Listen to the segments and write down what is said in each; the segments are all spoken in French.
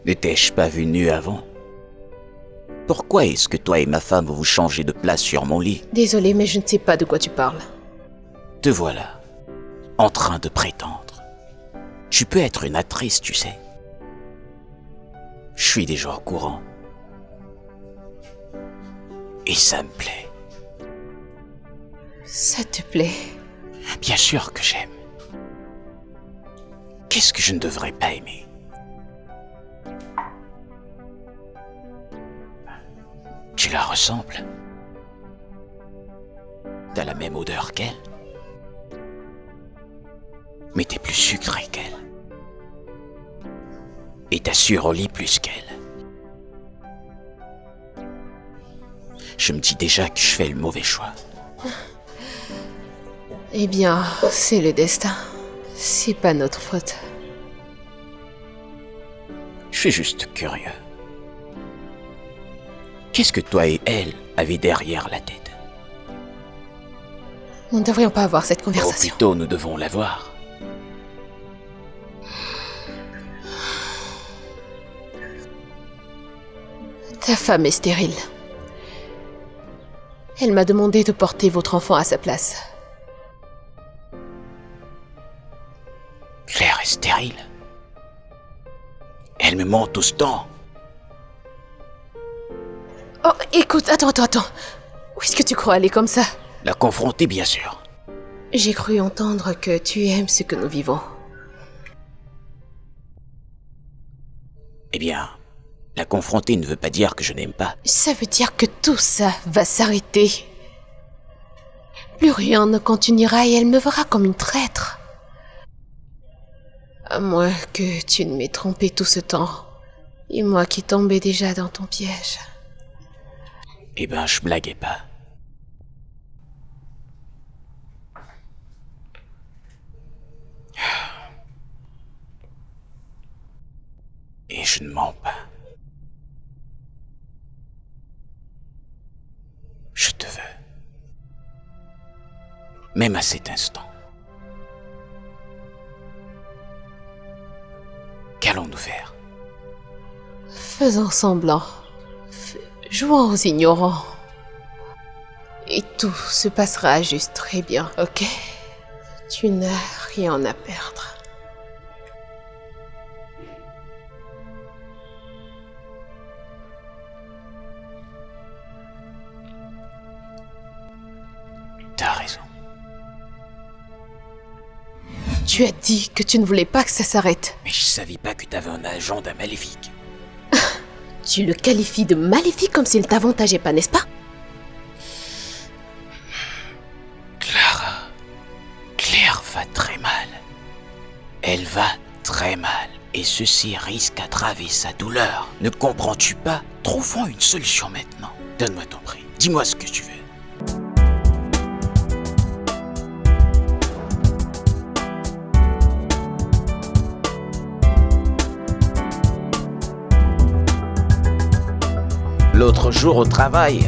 Ne t'ai-je pas vu nu avant? Pourquoi est-ce que toi et ma femme vous changez de place sur mon lit? Désolée, mais je ne sais pas de quoi tu parles. Te voilà, en train de prétendre. Tu peux être une actrice, tu sais. Je suis déjà au courant. Et ça me plaît. Ça te plaît? Bien sûr que j'aime. Qu'est-ce que je ne devrais pas aimer? Tu la ressembles? T'as la même odeur qu'elle? Mais t'es plus sucré qu'elle. Et t'assures au lit plus qu'elle. Je me dis déjà que je fais le mauvais choix. Eh bien, c'est le destin. C'est pas notre faute. Je suis juste curieux. Qu'est-ce que toi et elle avez derrière la tête? Nous ne devrions pas avoir cette Ou conversation. plutôt, nous devons l'avoir. Ta femme est stérile. Elle m'a demandé de porter votre enfant à sa place. Claire est stérile. Elle me ment tout ce temps. Oh, écoute, attends. Où est-ce que tu crois aller comme ça? La confronter, bien sûr. J'ai cru entendre que tu aimes ce que nous vivons. Eh bien, la confronter ne veut pas dire que je n'aime pas. Ça veut dire que tout ça va s'arrêter. Plus rien ne continuera et elle me verra comme une traître. À moins que tu ne m'aies trompé tout ce temps. Et moi qui tombais déjà dans ton piège. Eh ben, je blaguais pas. Et je ne mens pas. Je te veux. Même à cet instant. Qu'allons-nous faire? Faisons semblant. Jouons aux ignorants. Et tout se passera juste très bien, ok? Tu n'as rien à perdre. T'as raison. Tu as dit que tu ne voulais pas que ça s'arrête. Mais je savais pas que t'avais un agenda maléfique. Tu le qualifies de maléfique comme s'il t'avantageait pas, n'est-ce pas? Claire va très mal. Elle va très mal. Et ceci risque aggraver sa douleur. Ne comprends-tu pas? Trouvons une solution maintenant. Donne-moi ton prix. Dis-moi ce que tu veux. L'autre jour au travail,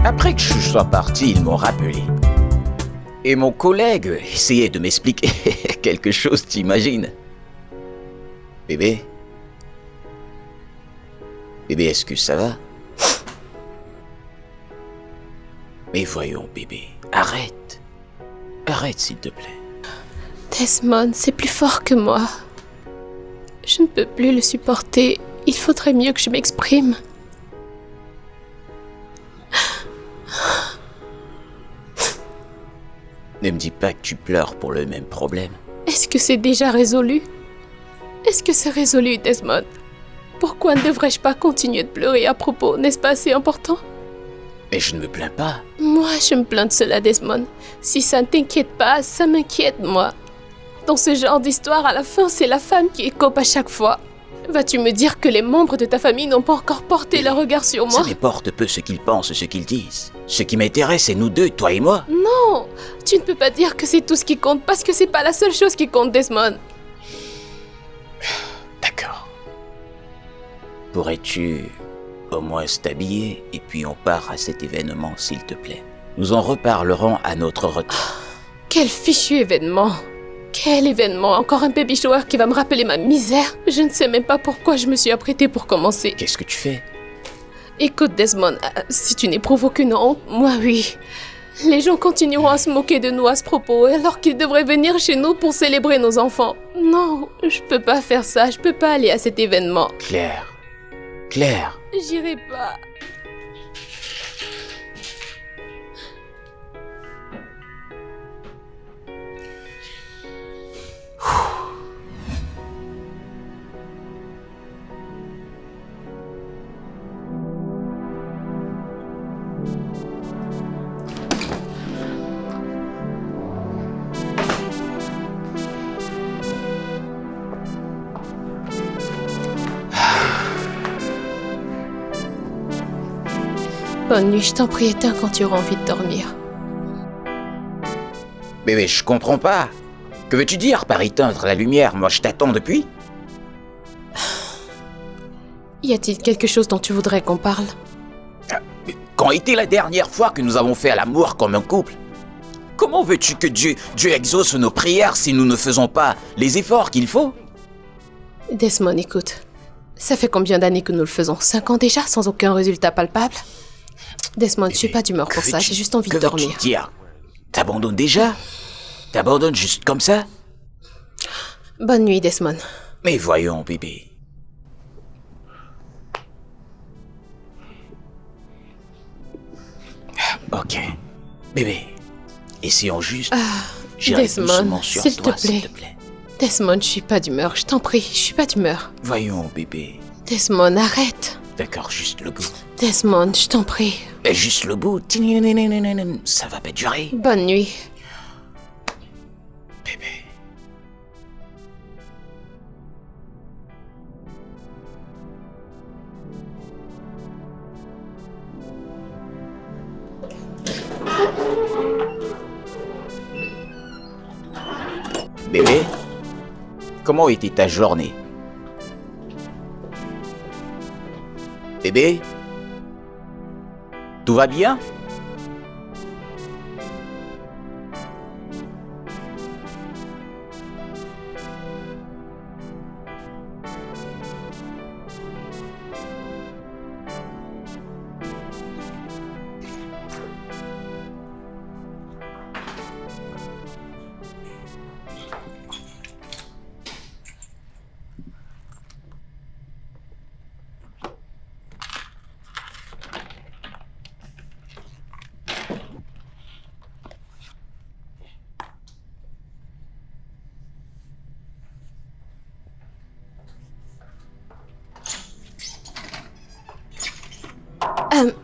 après que je sois parti, ils m'ont rappelé. Et mon collègue essayait de m'expliquer quelque chose, t'imagines? Bébé? Bébé, est-ce que ça va? Mais voyons, bébé, arrête. Arrête, s'il te plaît. Desmond, c'est plus fort que moi. Je ne peux plus le supporter. Il faudrait mieux que je m'exprime. Ne me dis pas que tu pleures pour le même problème. Est-ce que c'est déjà résolu? Est-ce que c'est résolu, Desmond? Pourquoi ne devrais-je pas continuer de pleurer à propos? N'est-ce pas assez important? Mais je ne me plains pas. Moi, je me plains de cela, Desmond. Si ça ne t'inquiète pas, ça m'inquiète, moi. Dans ce genre d'histoire, à la fin, c'est la femme qui écope à chaque fois. Vas-tu me dire que les membres de ta famille n'ont pas encore porté leur regard sur moi? Ça m'importe peu ce qu'ils pensent, ce qu'ils disent. Ce qui m'intéresse, c'est nous deux, toi et moi. Non, tu ne peux pas dire que c'est tout ce qui compte parce que c'est pas la seule chose qui compte, Desmond. D'accord. Pourrais-tu au moins t'habiller et puis on part à cet événement, s'il te plaît. Nous en reparlerons à notre retour. Quel fichu événement! Quel événement? Encore un baby shower qui va me rappeler ma misère? Je ne sais même pas pourquoi je me suis apprêtée pour commencer. Qu'est-ce que tu fais? Écoute, Desmond, si tu n'éprouves aucune honte, moi oui. Les gens continueront à se moquer de nous à ce propos, alors qu'ils devraient venir chez nous pour célébrer nos enfants. Non, je peux pas faire ça, je peux pas aller à cet événement. Claire. Claire. J'irai pas. Bonne nuit, je t'en prie, éteins quand tu auras envie de dormir. Mais je comprends pas. Que veux-tu dire par éteindre la lumière? Moi, je t'attends depuis. Y a-t-il quelque chose dont tu voudrais qu'on parle? Quand était la dernière fois que nous avons fait l'amour comme un couple? Comment veux-tu que Dieu exauce nos prières si nous ne faisons pas les efforts qu'il faut? Desmond, écoute. Ça fait combien d'années que nous le faisons? 5 ans déjà, sans aucun résultat palpable? Desmond, je suis pas d'humeur pour ça, j'ai juste envie de dormir. Que veux-tu dire? T'abandonnes déjà? T'abandonnes juste comme ça? Bonne nuit, Desmond. Mais voyons, bébé. Ok. Bébé, essayons juste. J'irai Desmond, doucement sur s'il toi, te plaît. Desmond, je suis pas d'humeur, je t'en prie, je suis pas d'humeur. Voyons, bébé. Desmond, arrête. D'accord, juste le bout. Desmond, je t'en prie. Mais juste le bout. Ça va pas durer. Bonne nuit. Bébé. Bébé, comment était ta journée? Bébé? Tout va bien?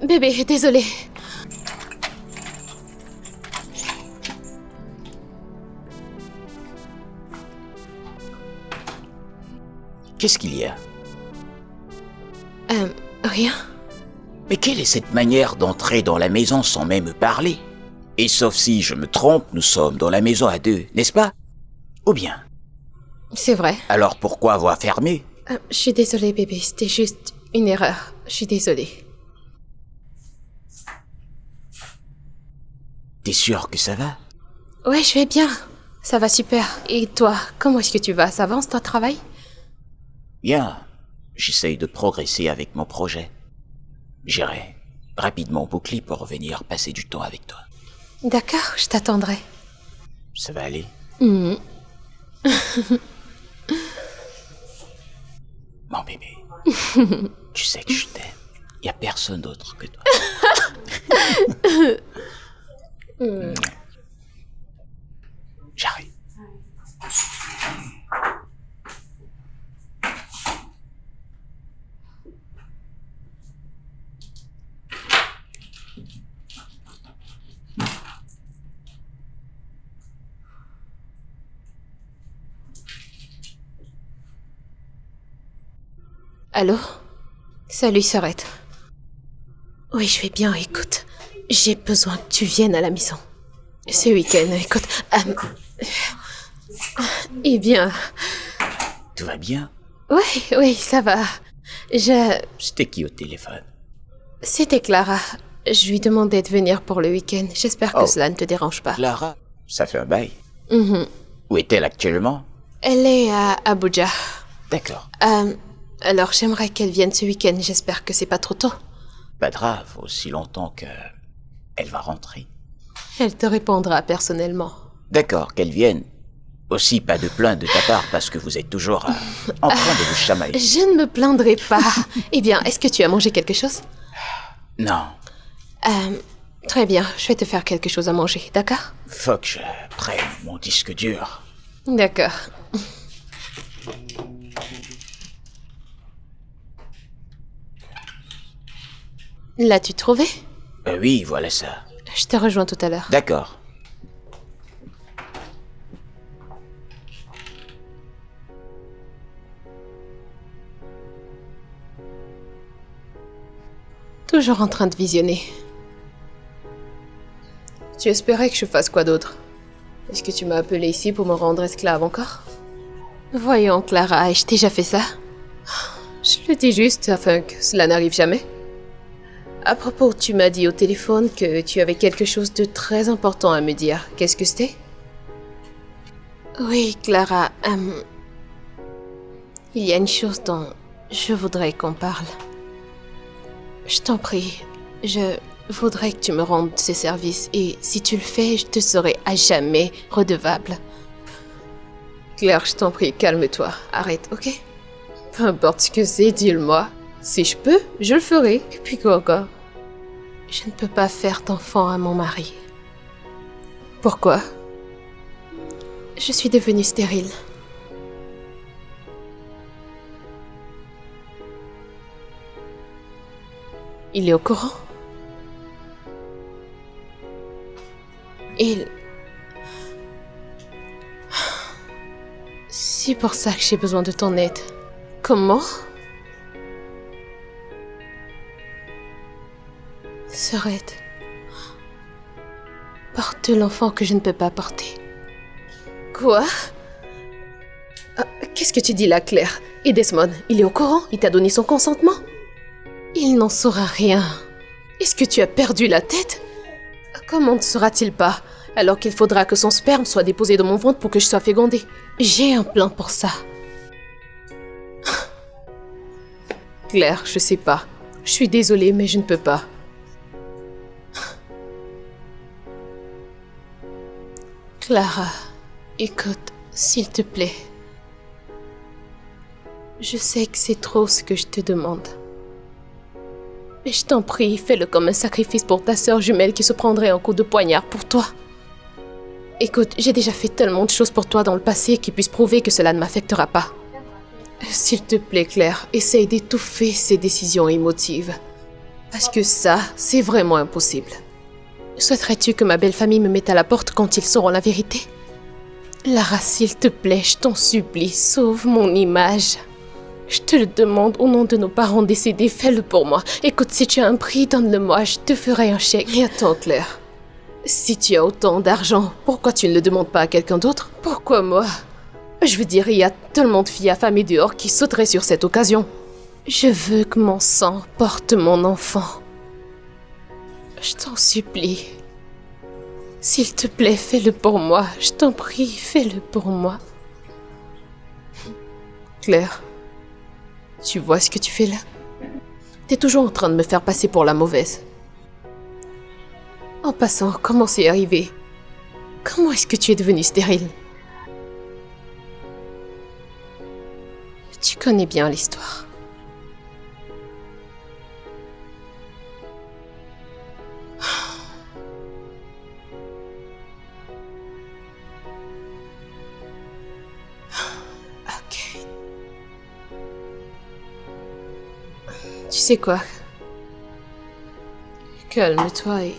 Bébé, désolée. Qu'est-ce qu'il y a? Rien. Mais quelle est cette manière d'entrer dans la maison sans même parler? Et sauf si je me trompe, nous sommes dans la maison à deux, n'est-ce pas? Ou bien? C'est vrai. Alors pourquoi avoir fermé? Je suis désolée, bébé, c'était juste une erreur. Je suis désolée. T'es sûr que ça va? Ouais, je vais bien. Ça va super. Et toi, comment est-ce que tu vas? Ça avance ton travail? Bien. J'essaye de progresser avec mon projet. J'irai rapidement boucler pour revenir passer du temps avec toi. D'accord, je t'attendrai. Ça va aller? Mmh. Mon bébé, tu sais que je t'aime. Il n'y a personne d'autre que toi. J'arrive. Allô? Salut, Sorette. Oui, je vais bien, écoute. J'ai besoin que tu viennes à la maison. Ce week-end, écoute... Eh bien... Tout va bien? Oui, ça va. C'était qui au téléphone? C'était Clara. Je lui demandais de venir pour le week-end. J'espère que cela ne te dérange pas. Clara? Ça fait un bail. Où est-elle actuellement? Elle est à Abuja. D'accord. Alors j'aimerais qu'elle vienne ce week-end, j'espère que c'est pas trop tôt. Pas grave, aussi longtemps que... elle va rentrer. Elle te répondra personnellement. D'accord, qu'elle vienne. Aussi, pas de plainte de ta part, parce que vous êtes toujours en train de vous chamailler. Je ne me plaindrai pas. Eh bien, est-ce que tu as mangé quelque chose? Non. Très bien, je vais te faire quelque chose à manger, d'accord? Faut que je prenne mon disque dur. D'accord. L'as-tu trouvé? Oui, voilà ça. Je te rejoins tout à l'heure. D'accord. Toujours en train de visionner. Tu espérais que je fasse quoi d'autre? Est-ce que tu m'as appelé ici pour me rendre esclave encore? Voyons, Clara, ai-je déjà fait ça? Je le dis juste afin que cela n'arrive jamais. À propos, tu m'as dit au téléphone que tu avais quelque chose de très important à me dire. Qu'est-ce que c'était? Oui, Clara, il y a une chose dont je voudrais qu'on parle. Je t'en prie, je voudrais que tu me rendes ces services et si tu le fais, je te serai à jamais redevable. Claire, je t'en prie, calme-toi, arrête, ok? Peu importe ce que c'est, dis-le-moi. Si je peux, je le ferai. Et puis quoi encore? Je ne peux pas faire d'enfant à mon mari. Pourquoi? Je suis devenue stérile. Il est au courant? C'est pour ça que j'ai besoin de ton aide. Comment? Serait porte l'enfant que je ne peux pas porter. Quoi? Qu'est-ce que tu dis là, Claire? Et Desmond, il est au courant? Il t'a donné son consentement? Il n'en saura rien. Est-ce que tu as perdu la tête? Comment ne saura-t-il pas? Alors qu'il faudra que son sperme soit déposé dans mon ventre pour que je sois fécondée. J'ai un plan pour ça. Claire, je sais pas. Je suis désolée, mais je ne peux pas. Clara, écoute, s'il te plaît. Je sais que c'est trop ce que je te demande. Mais je t'en prie, fais-le comme un sacrifice pour ta sœur jumelle qui se prendrait un coup de poignard pour toi. Écoute, j'ai déjà fait tellement de choses pour toi dans le passé qui puissent prouver que cela ne m'affectera pas. S'il te plaît, Claire, essaye d'étouffer ces décisions émotives. Parce que ça, c'est vraiment impossible. Souhaiterais-tu que ma belle famille me mette à la porte quand ils sauront la vérité? Lara, s'il te plaît, je t'en supplie, sauve mon image. Je te le demande au nom de nos parents décédés, fais-le pour moi. Écoute, si tu as un prix, donne-le-moi, je te ferai un chèque. Et attends, Claire. Si tu as autant d'argent, pourquoi tu ne le demandes pas à quelqu'un d'autre? Pourquoi moi? Je veux dire, il y a tellement de filles affamées dehors qui sauteraient sur cette occasion. Je veux que mon sang porte mon enfant. Je t'en supplie. S'il te plaît, fais-le pour moi. Je t'en prie, fais-le pour moi. Claire, tu vois ce que tu fais là? T'es toujours en train de me faire passer pour la mauvaise. En passant, comment c'est arrivé? Comment est-ce que tu es devenue stérile? Tu connais bien l'histoire. Ok. Tu sais quoi? Calme-toi et...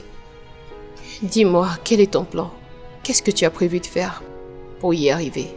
dis-moi, quel est ton plan? Qu'est-ce que tu as prévu de faire pour y arriver?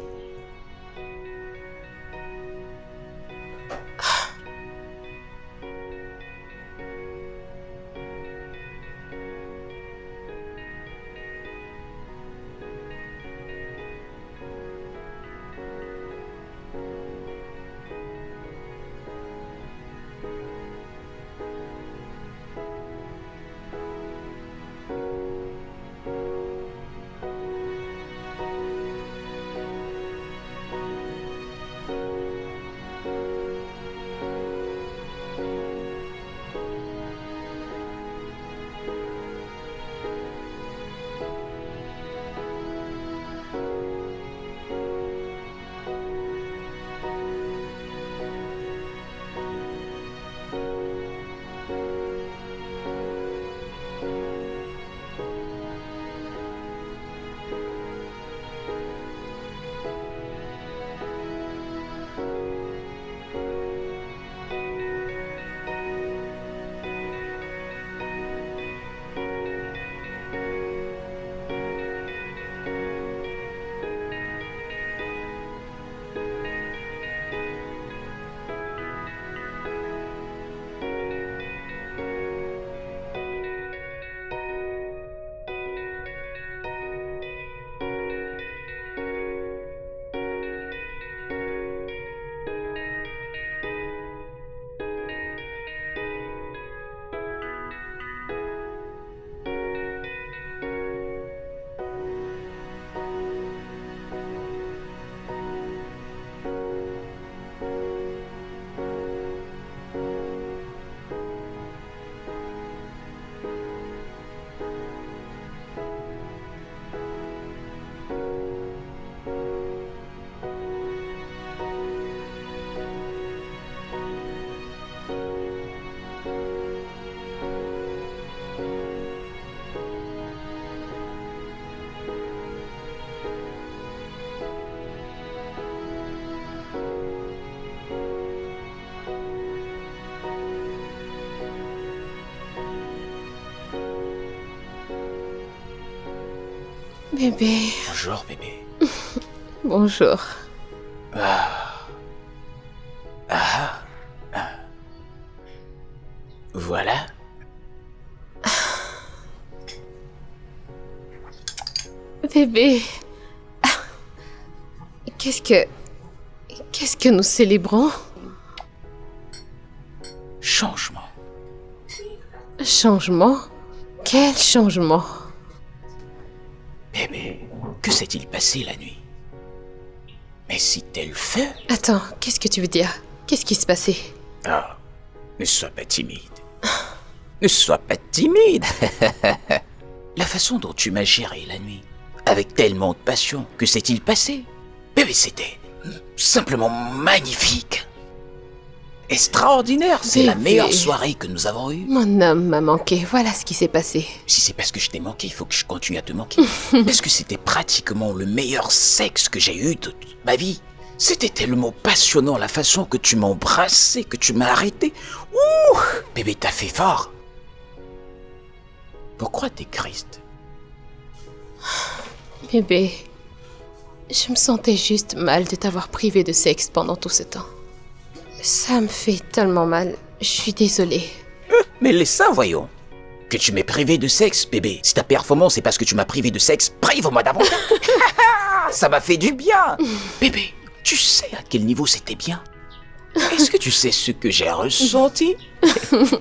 Bébé. Bonjour, bébé. Bonjour. Voilà. Bébé. Qu'est-ce que nous célébrons? Changement. Changement? Quel changement? Bébé, que s'est-il passé la nuit? Mais si t'es le feu... Attends, qu'est-ce que tu veux dire? Qu'est-ce qui se passait? Ah, ne sois pas timide. Ne sois pas timide. La façon dont tu m'as géré la nuit, avec tellement de passion, que s'est-il passé? Bébé, c'était simplement magnifique. Extraordinaire, c'est la Bébé. meilleure soirée que nous avons eue. Mon homme m'a manqué, voilà ce qui s'est passé. Si c'est parce que je t'ai manqué, il faut que je continue à te manquer. Parce que c'était pratiquement le meilleur sexe que j'ai eu de toute ma vie. C'était tellement passionnant la façon que tu m'as embrassé, que tu m'as arrêté. Ouh, bébé, t'as fait fort. Pourquoi t'es triste? Bébé, je me sentais juste mal de t'avoir privé de sexe pendant tout ce temps. Ça me fait tellement mal, je suis désolée. Mais laisse ça, voyons. Que tu m'aies privé de sexe, bébé. Si ta performance est parce que tu m'as privé de sexe, prive-moi davantage. Ça m'a fait du bien. Bébé, tu sais à quel niveau c'était bien? Est-ce que tu sais ce que j'ai ressenti?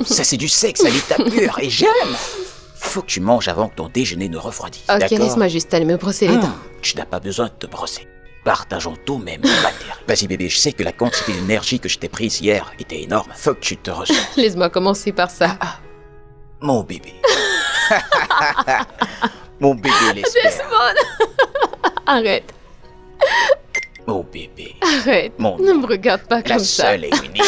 Ça, c'est du sexe à l'état pur et j'aime. Faut que tu manges avant que ton déjeuner ne refroidisse. Ok, d'accord? laisse-moi juste aller me brosser les dents. Tu n'as pas besoin de te brosser. Partageons tout, même matériel. Vas-y, bébé, je sais que la quantité d'énergie que je t'ai prise hier était énorme. Faut que tu te ressens. Laisse-moi commencer par ça. Mon bébé. Mon bébé l'espère. Desmond. Arrête, Mon bébé. arrête. Mon Ne me regarde pas La comme ça. seule et unique.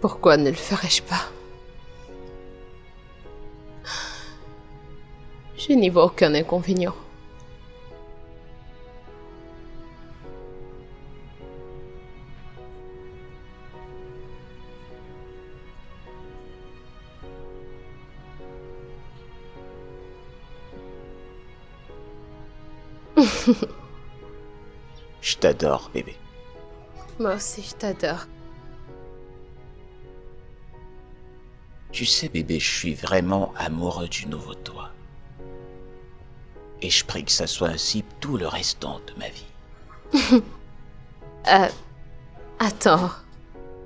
Pourquoi ne le ferais-je pas? Je n'y vois aucun inconvénient. Je t'adore, bébé. Moi aussi, je t'adore. Tu sais, bébé, je suis vraiment amoureux du nouveau toi. Et je prie que ça soit ainsi tout le restant de ma vie. Attends.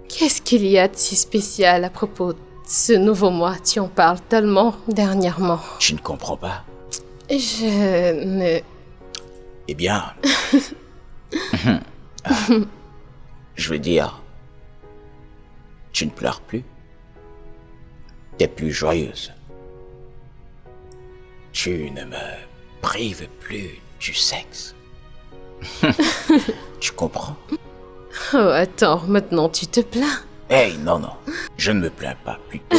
Qu'est-ce qu'il y a de si spécial à propos de ce nouveau moi? Tu en parles tellement dernièrement. Tu ne comprends pas? Je ne... Eh bien... Je veux dire... Tu ne pleures plus? T'es plus joyeuse. Tu ne me prives plus du sexe. Tu comprends? Oh, attends, maintenant tu te plains. Hey, non, non. Je ne me plains pas, plutôt.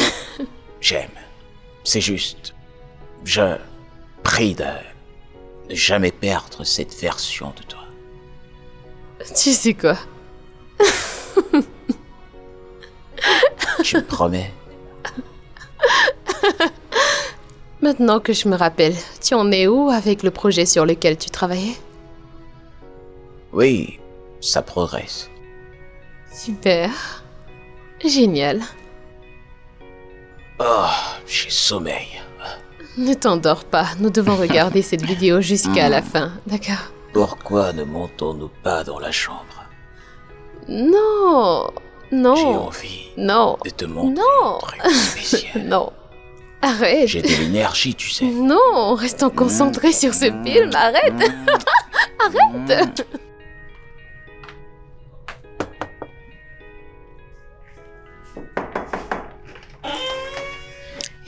J'aime. C'est juste... Je prie de ne jamais perdre cette version de toi. Tu sais quoi? Tu me promets? Maintenant que je me rappelle, tu en es où avec le projet sur lequel tu travaillais? Oui, ça progresse. Super. Génial. Oh, j'ai sommeil. Ne t'endors pas, nous devons regarder cette vidéo jusqu'à la fin, d'accord? Pourquoi ne montons-nous pas dans la chambre? Non, J'ai non, envie non, de te montrer non. un truc spécial. non. Arrête. J'ai de l'énergie, tu sais. Non, restons concentrés sur ce film, arrête. Arrête.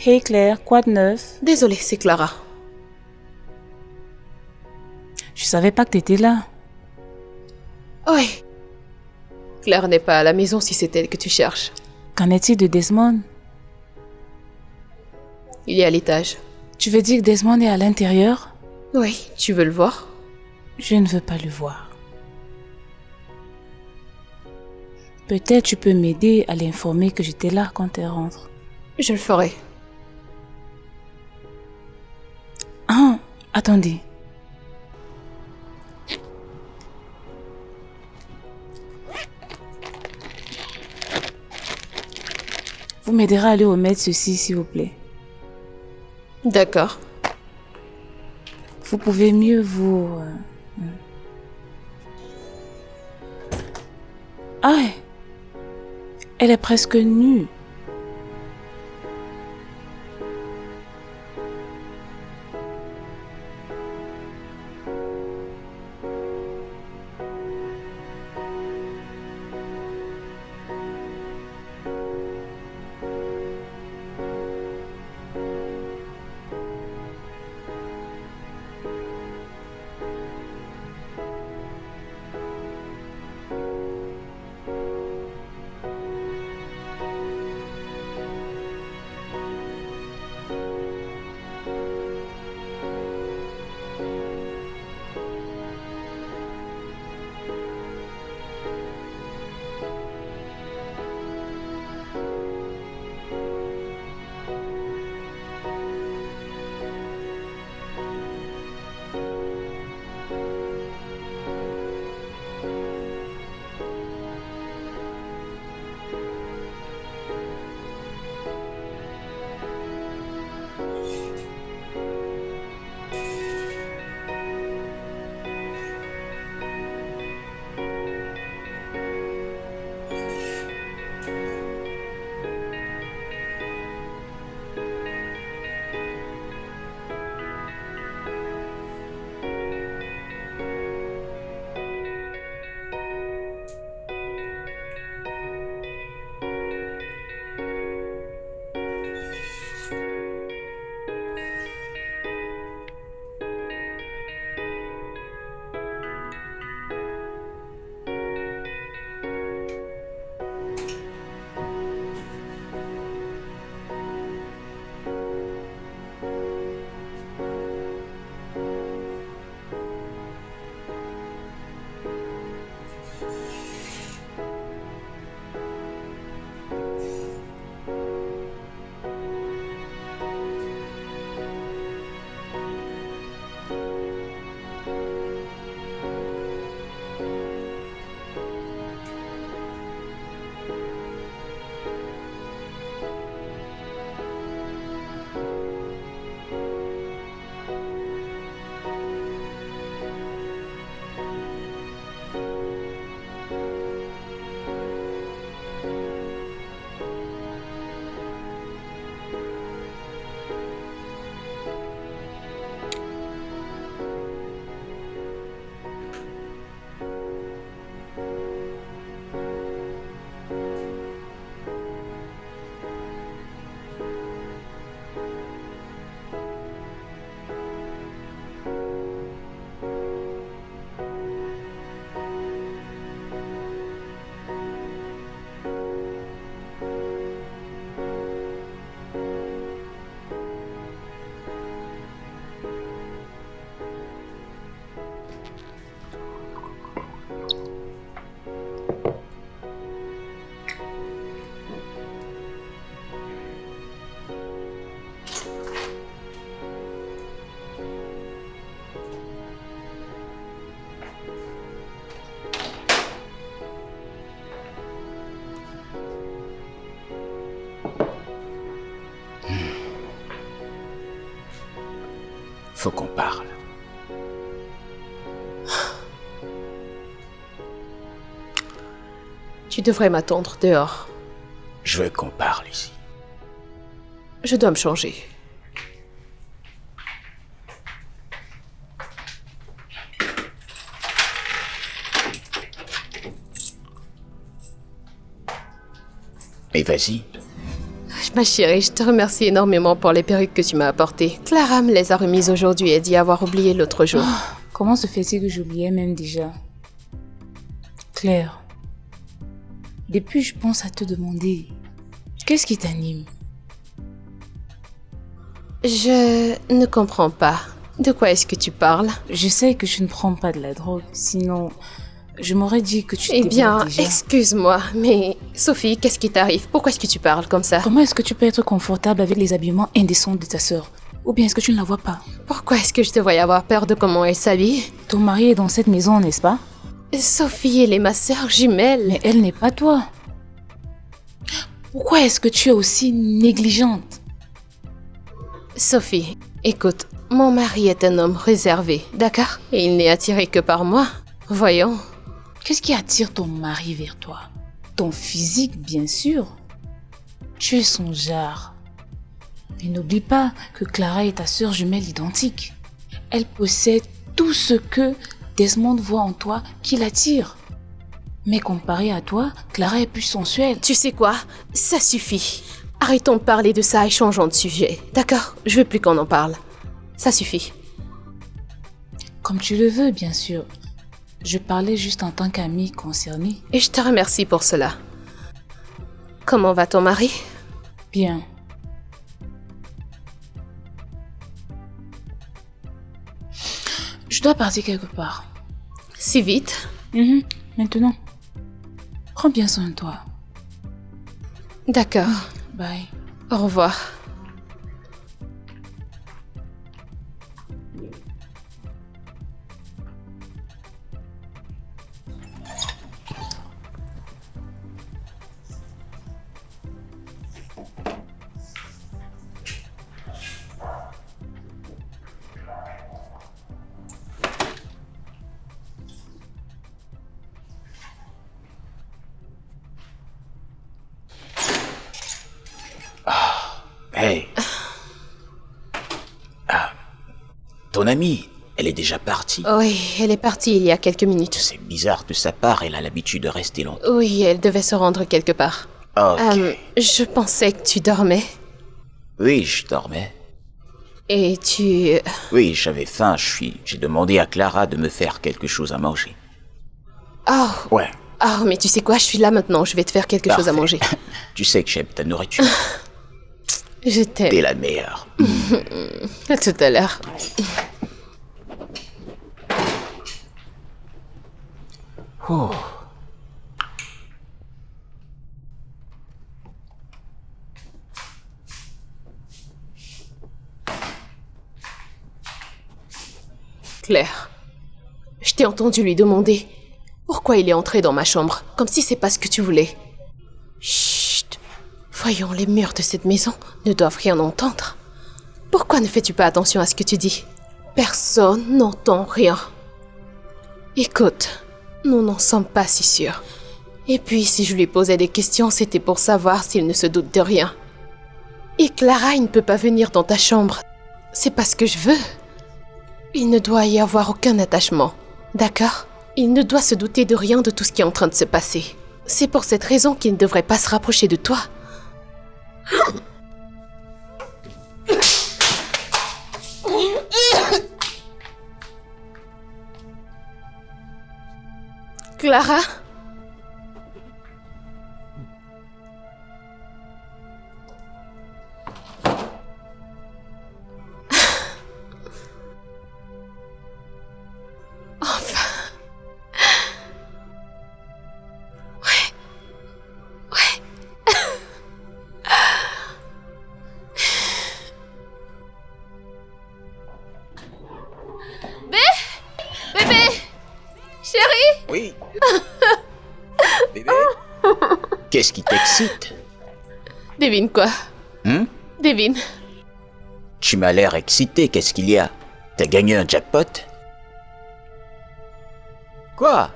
Hey Claire, quoi de neuf? Désolée, c'est Clara. Je savais pas que t'étais là. Oui. Claire n'est pas à la maison si c'est elle que tu cherches. Qu'en est-il de Desmond? Il est à l'étage. Tu veux dire que Desmond est à l'intérieur? Oui, tu veux le voir? Je ne veux pas le voir. Peut-être tu peux m'aider à l'informer que j'étais là quand elle rentre. Je le ferai. Ah, attendez. Vous m'aiderez à aller remettre ceci, s'il vous plaît. D'accord. Vous pouvez mieux vous... Ah, elle est presque nue. Faut qu'on parle. Tu devrais m'attendre dehors. Je veux qu'on parle ici. Je dois me changer. Mais vas-y. Ma chérie, je te remercie énormément pour les perruques que tu m'as apportées. Clara me les a remises aujourd'hui et dit avoir oublié l'autre jour. Comment se fait-il que j'oubliais même déjà? Claire, depuis je pense à te demander, qu'est-ce qui t'anime? Je ne comprends pas. De quoi est-ce que tu parles? Je sais que je ne prends pas de la drogue, sinon je m'aurais dit que tu Eh t'es bien, déjà. excuse-moi, mais Sophie, qu'est-ce qui t'arrive? Pourquoi est-ce que tu parles comme ça? Comment est-ce que tu peux être confortable avec les habillements indécents de ta sœur? Ou bien est-ce que tu ne la vois pas? Pourquoi est-ce que je devrais avoir peur de comment elle s'habille? Ton mari est dans cette maison, n'est-ce pas? Sophie, elle est ma sœur jumelle. Mais elle n'est pas toi. Pourquoi est-ce que tu es aussi négligente? Sophie, écoute, mon mari est un homme réservé, d'accord? Et il n'est attiré que par moi. Voyons. Qu'est-ce qui attire ton mari vers toi? Ton physique, bien sûr. Tu es son genre. Mais n'oublie pas que Clara est ta sœur jumelle identique. Elle possède tout ce que Desmond voit en toi qui l'attire. Mais comparé à toi, Clara est plus sensuelle. Tu sais quoi? Ça suffit. Arrêtons de parler de ça et changeons de sujet, d'accord? Je veux plus qu'on en parle. Ça suffit. Comme tu le veux, bien sûr. Je parlais juste en tant qu'amie concernée. Et je te remercie pour cela. Comment va ton mari? Bien. Je dois partir quelque part. Si vite? Maintenant. Prends bien soin de toi. D'accord. Bye. Au revoir. Hey. Ton amie, elle est déjà partie. Oui, elle est partie il y a quelques minutes. C'est bizarre de sa part, elle a l'habitude de rester longtemps. Oui, elle devait se rendre quelque part. Ok. Je pensais que tu dormais. Oui, je dormais. Et tu... Oui, j'avais faim, j'ai demandé à Clara de me faire quelque chose à manger. Oh, Ouais. oh, mais tu sais quoi, je suis là maintenant, je vais te faire quelque chose à Parfait. manger. Tu sais que j'aime ta nourriture. Je t'aime. T'es la meilleure. À tout à l'heure. Oh. Claire, je t'ai entendu lui demander pourquoi il est entré dans ma chambre, comme si c'est pas ce que tu voulais. Chut. Voyons, les murs de cette maison ne doivent rien entendre. Pourquoi ne fais-tu pas attention à ce que tu dis? Personne n'entend rien. Écoute, nous n'en sommes pas si sûrs. Et puis, si je lui posais des questions, c'était pour savoir s'il ne se doute de rien. Et Clara, il ne peut pas venir dans ta chambre. C'est pas ce que je veux. Il ne doit y avoir aucun attachement, d'accord? Il ne doit se douter de rien de tout ce qui est en train de se passer. C'est pour cette raison qu'il ne devrait pas se rapprocher de toi. Clara? Bébé! Chérie! Oui. Bébé? Qu'est-ce qui t'excite? Devine quoi? Devine. Tu m'as l'air excité, qu'est-ce qu'il y a? T'as gagné un jackpot? Quoi?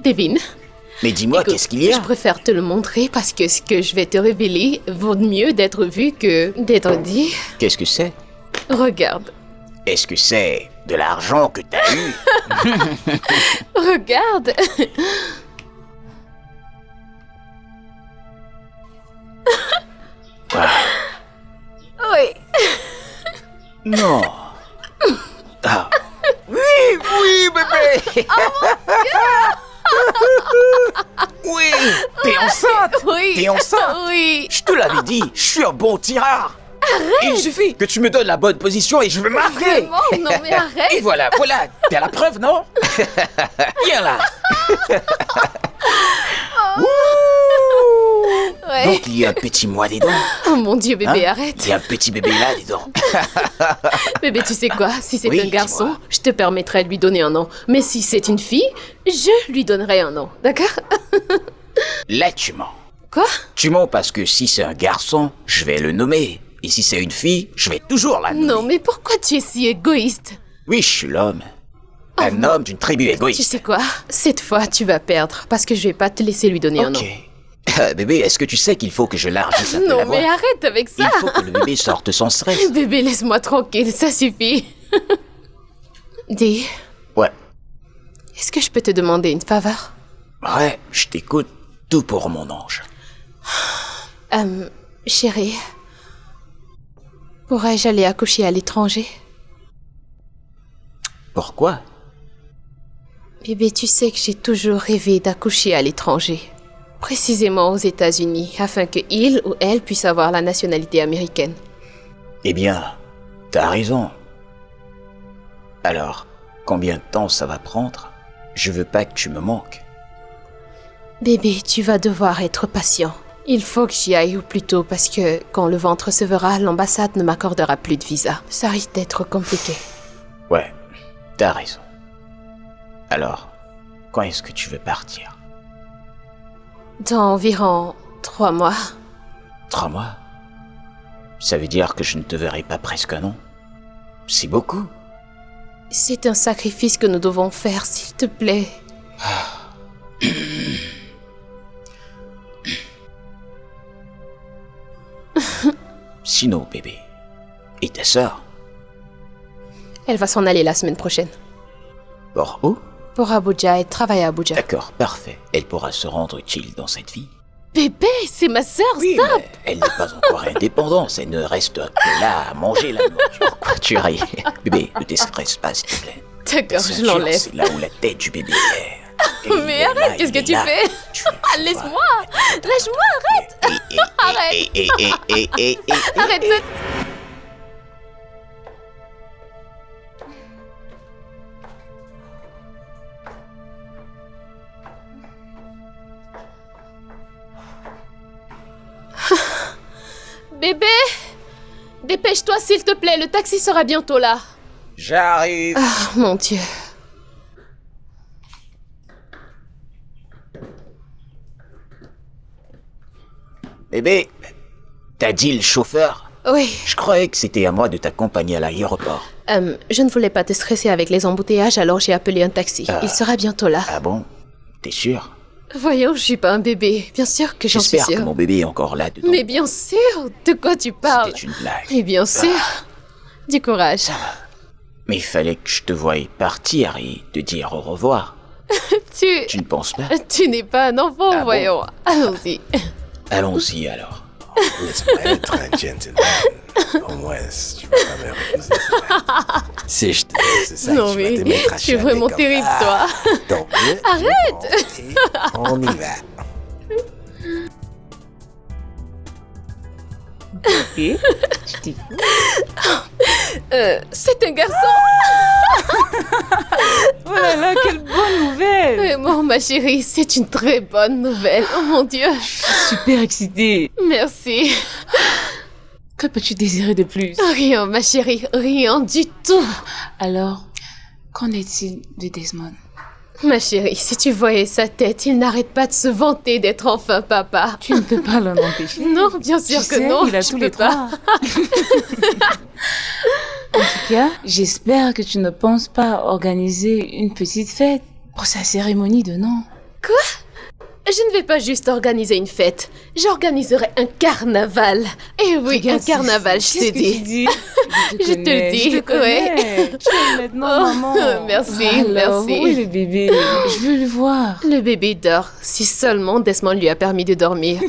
Devine. Mais dis-moi, Écoute, qu'est-ce qu'il y a? Je préfère te le montrer parce que ce que je vais te révéler vaut mieux d'être vu que d'être dit. Qu'est-ce que c'est? Regarde. Est-ce que c'est de l'argent que t'as eu? Regarde. Oui. Non. Ah. Oui, oui, bébé. Oui, t'es enceinte. Oui. T'es enceinte. Oui. Je te l'avais dit, je suis un bon tireur. Il suffit que tu me donnes la bonne position et je vais marquer. Vraiment? Non mais arrête. Et voilà, t'as la preuve, non? Viens là. Ouais. Donc il y a un petit moi dedans. Oh mon Dieu, bébé, Hein? arrête. Il y a un petit bébé là dedans. Bébé, tu sais quoi? Si c'est Oui, un garçon, dis-moi. je te permettrai de lui donner un nom. Mais si c'est une fille, je lui donnerai un nom. D'accord? Là, tu mens. Quoi? Tu mens parce que si c'est un garçon, je vais le nommer. Et si c'est une fille, je vais toujours la nommer. Non, mais pourquoi tu es si égoïste? Oui, je suis l'homme. Un homme d'une tribu Tu égoïste. sais quoi? Cette fois, tu vas perdre parce que je vais pas te laisser lui donner un nom. Ok. Bébé, est-ce que tu sais qu'il faut que je largisse un peu la Non, voix? mais arrête avec Il ça. faut que le bébé sorte sans stress. Bébé, laisse-moi tranquille, ça suffit. Dis, Ouais. est-ce que je peux te demander une faveur? Ouais, je t'écoute. Tout pour mon ange. Chérie, pourrais-je aller accoucher à l'étranger? Pourquoi? Bébé, tu sais que j'ai toujours rêvé d'accoucher à l'étranger. Précisément aux États-Unis, afin que il ou elle puisse avoir la nationalité américaine. Eh bien, t'as raison. Alors, combien de temps ça va prendre? Je veux pas que tu me manques. Bébé, tu vas devoir être patient. Il faut que j'y aille au plus tôt parce que quand le ventre se verra, l'ambassade ne m'accordera plus de visa. Ça risque d'être compliqué. Ouais, t'as raison. Alors, quand est-ce que tu veux partir? Dans environ 3 mois. 3 mois? Ça veut dire que je ne te verrai pas presque un an? C'est beaucoup. C'est un sacrifice que nous devons faire, s'il te plaît. Sinon, bébé. Et ta sœur? Elle va s'en aller la semaine prochaine. Pour où? Pour Abuja, elle travaille à Abuja. D'accord, parfait. Elle pourra se rendre utile dans cette vie. Bébé, c'est ma sœur, Oui, stop! mais elle n'est pas encore indépendante. Elle ne reste que là à manger la nourriture. Quoi, tu ris? Bébé, ne te stresse pas, s'il te plaît. D'accord, je Ceinture, l'enlève. C'est là où la tête du bébé est. Et Mais il est arrête, là, qu'est-ce il que est tu là. fais? Tu Laisse-moi! Lâche-moi, arrête! Arrête. Arrête ça! Bébé! Dépêche-toi s'il te plaît, le taxi sera bientôt là. J'arrive. Ah, mon Dieu. Bébé, t'as dit le chauffeur? Oui, Je croyais que c'était à moi de t'accompagner à l'aéroport. je ne voulais pas te stresser avec les embouteillages, alors j'ai appelé un taxi. Il sera bientôt là. Ah bon? T'es sûr? Voyons, je suis pas un bébé. Bien sûr que j'en suis J'espère que sûre. mon bébé est encore là dedans. Mais bien sûr, de quoi tu parles? C'était une blague. Mais bien sûr. Du courage. Mais il fallait que je te voie partir et te dire au revoir. Tu ne penses pas? Tu n'es pas un enfant, Ah bon? voyons. Allons-y. Allons-y alors. Laisse-moi être un gentleman. Au moins, tu vas pas me refuser ça. Si je te laisse ça, Non tu mais, vas te mettre à tu es chialer vraiment comme- terrible, Ah, toi. donc, arrête. On y va. Et je dis, C'est un garçon. oh là là, quelle bonne nouvelle! Vraiment, ma chérie, c'est une très bonne nouvelle. Oh mon Dieu. Super excitée. Merci. Que peux-tu désirer de plus? Rien, ma chérie, rien du tout. Alors, qu'en est-il de Desmond? Ma chérie, si tu voyais sa tête, il n'arrête pas de se vanter d'être enfin papa. Tu ne peux pas l'en empêcher. Non, bien sûr Tu que sais, non. il a je tous peux les pas. trois. En tout cas, j'espère que tu ne penses pas organiser une petite fête pour sa cérémonie de nom. Je ne vais pas juste organiser une fête. J'organiserai un carnaval. Eh oui, Regarde, un carnaval, je te qu'est-ce que tu dis. dis. Je te le dis, je te connais. Tu es maintenant Oh, maman. merci, Alors, merci. où est le bébé? Je veux le voir. Le bébé dort. Si seulement Desmond lui a permis de dormir.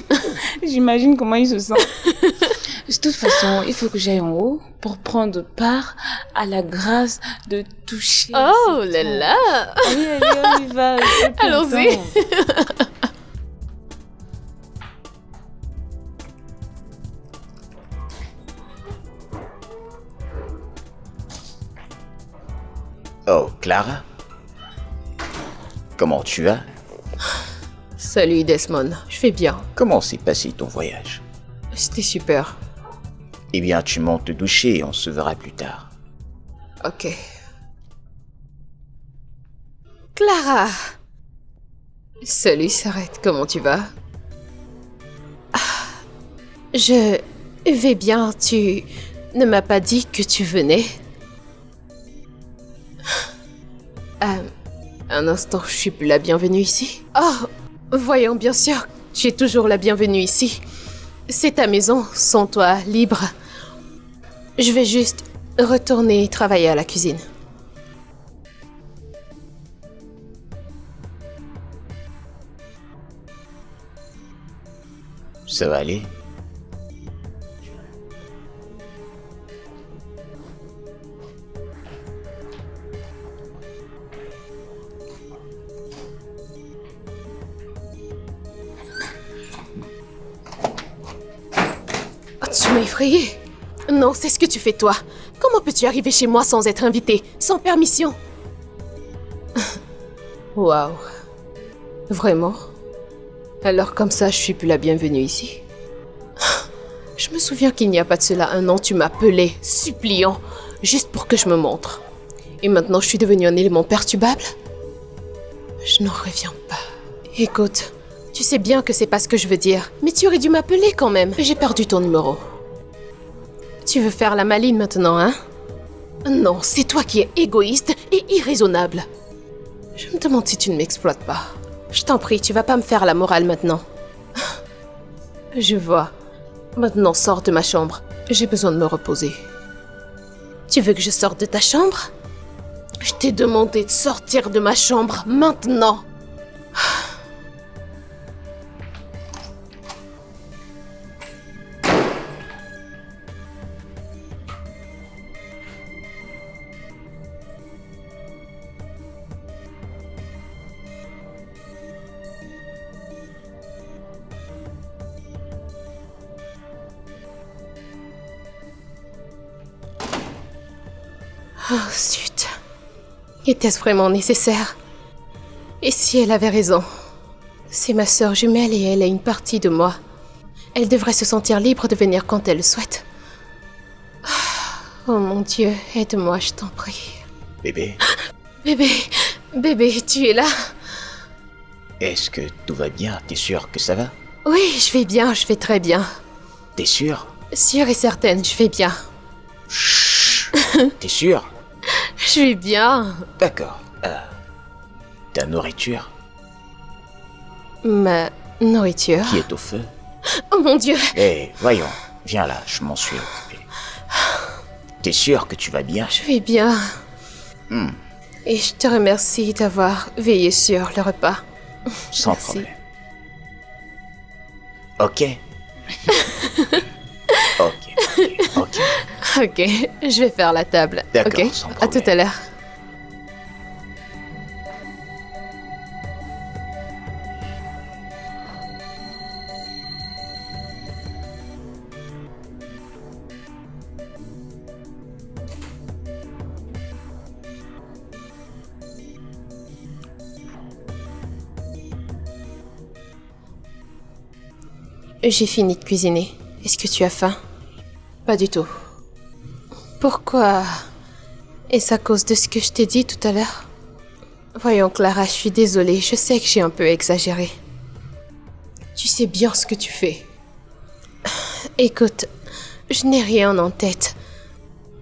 J'imagine comment il se sent. De toute façon, il faut que j'aille en haut pour prendre part à la grâce de toucher. Oh ses là tons. là. Allez, allez, on y va. j'ai plus le Allons-y. temps. Oh, Clara? Comment tu vas? Salut Desmond, je vais bien. Comment s'est passé ton voyage? C'était super. Eh bien, tu montes te doucher et on se verra plus tard. Ok. Clara! Salut Sarette, comment tu vas? Je vais bien, tu ne m'as pas dit que tu venais? Un instant, je suis plus la bienvenue ici. Oh, voyons, bien sûr, tu es toujours la bienvenue ici. C'est ta maison, sans toi, libre. Je vais juste retourner travailler à la cuisine. Ça va aller? Oh, tu m'as effrayée. Non, c'est ce que tu fais toi. Comment peux-tu arriver chez moi sans être invité, sans permission? Waouh. Vraiment? Alors comme ça, je suis plus la bienvenue ici. Je me souviens qu'il n'y a pas de cela un an, tu m'appelais, suppliant, juste pour que je me montre. Et maintenant, je suis devenue un élément perturbable? Je n'en reviens pas. Écoute, tu sais bien que c'est pas ce que je veux dire, mais tu aurais dû m'appeler quand même. J'ai perdu ton numéro. Tu veux faire la maline maintenant, hein? Non, c'est toi qui es égoïste et irraisonnable. Je me demande si tu ne m'exploites pas. Je t'en prie, tu vas pas me faire la morale maintenant. Je vois. Maintenant, sors de ma chambre. J'ai besoin de me reposer. Tu veux que je sorte de ta chambre? Je t'ai demandé de sortir de ma chambre maintenant. Oh, zut. Était-ce vraiment nécessaire? Et si elle avait raison? C'est ma sœur jumelle et elle est une partie de moi. Elle devrait se sentir libre de venir quand elle le souhaite. Oh mon Dieu, aide-moi, je t'en prie. Bébé, Bébé, tu es là? est-ce que tout va bien? T'es sûre que ça va? Oui, je vais bien, je vais très bien. T'es sûre? Sûre et certaine, je vais bien. Chut! T'es sûre? Je vais bien. D'accord. Ta nourriture Ma nourriture. qui est au feu? Oh mon Dieu. Eh, voyons, viens là, je m'en suis occupé. T'es sûre que tu vas bien? Je vais bien. Et je te remercie d'avoir veillé sur le repas. Sans Merci. problème. Ok. Ok. Ok, je vais faire la table. D'accord, Ok, sans à problème. tout à l'heure. J'ai fini de cuisiner. Est-ce que tu as faim? Pas du tout. Pourquoi? Est-ce à cause de ce que je t'ai dit tout à l'heure? Voyons, Clara, je suis désolée. Je sais que j'ai un peu exagéré. Tu sais bien ce que tu fais. Écoute, je n'ai rien en tête.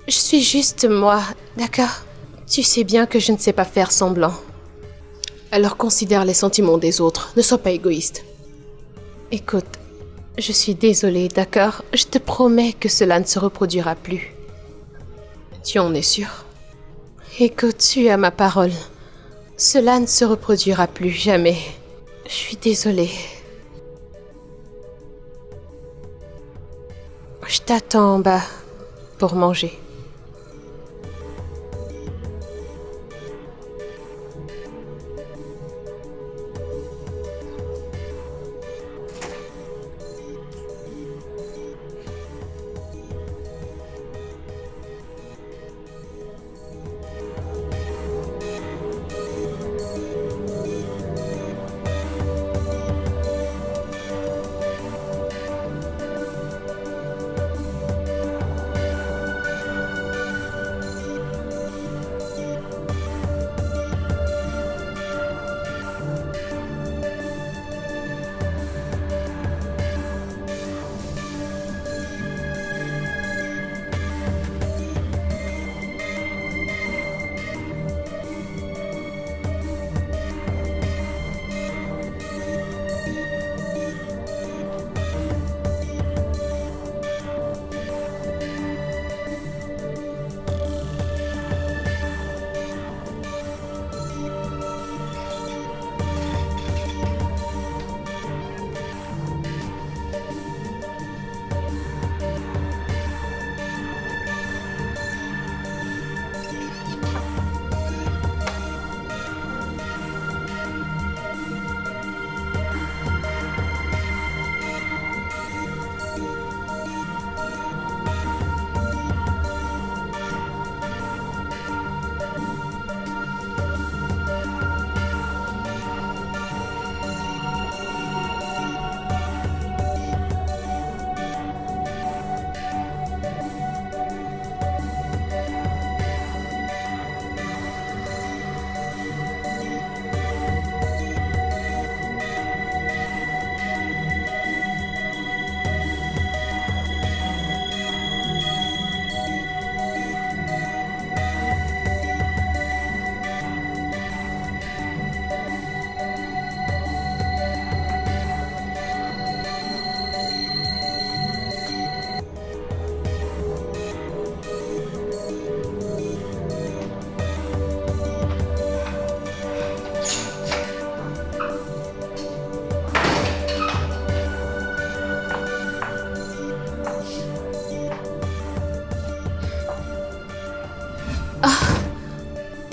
Je suis juste moi, d'accord? Tu sais bien que je ne sais pas faire semblant. Alors considère les sentiments des autres. Ne sois pas égoïste. Écoute, je suis désolée, d'accord? Je te promets que cela ne se reproduira plus. Tu en es sûre? Écoute, tu as ma parole. Cela ne se reproduira plus jamais. Je suis désolée. Je t'attends en bas pour manger.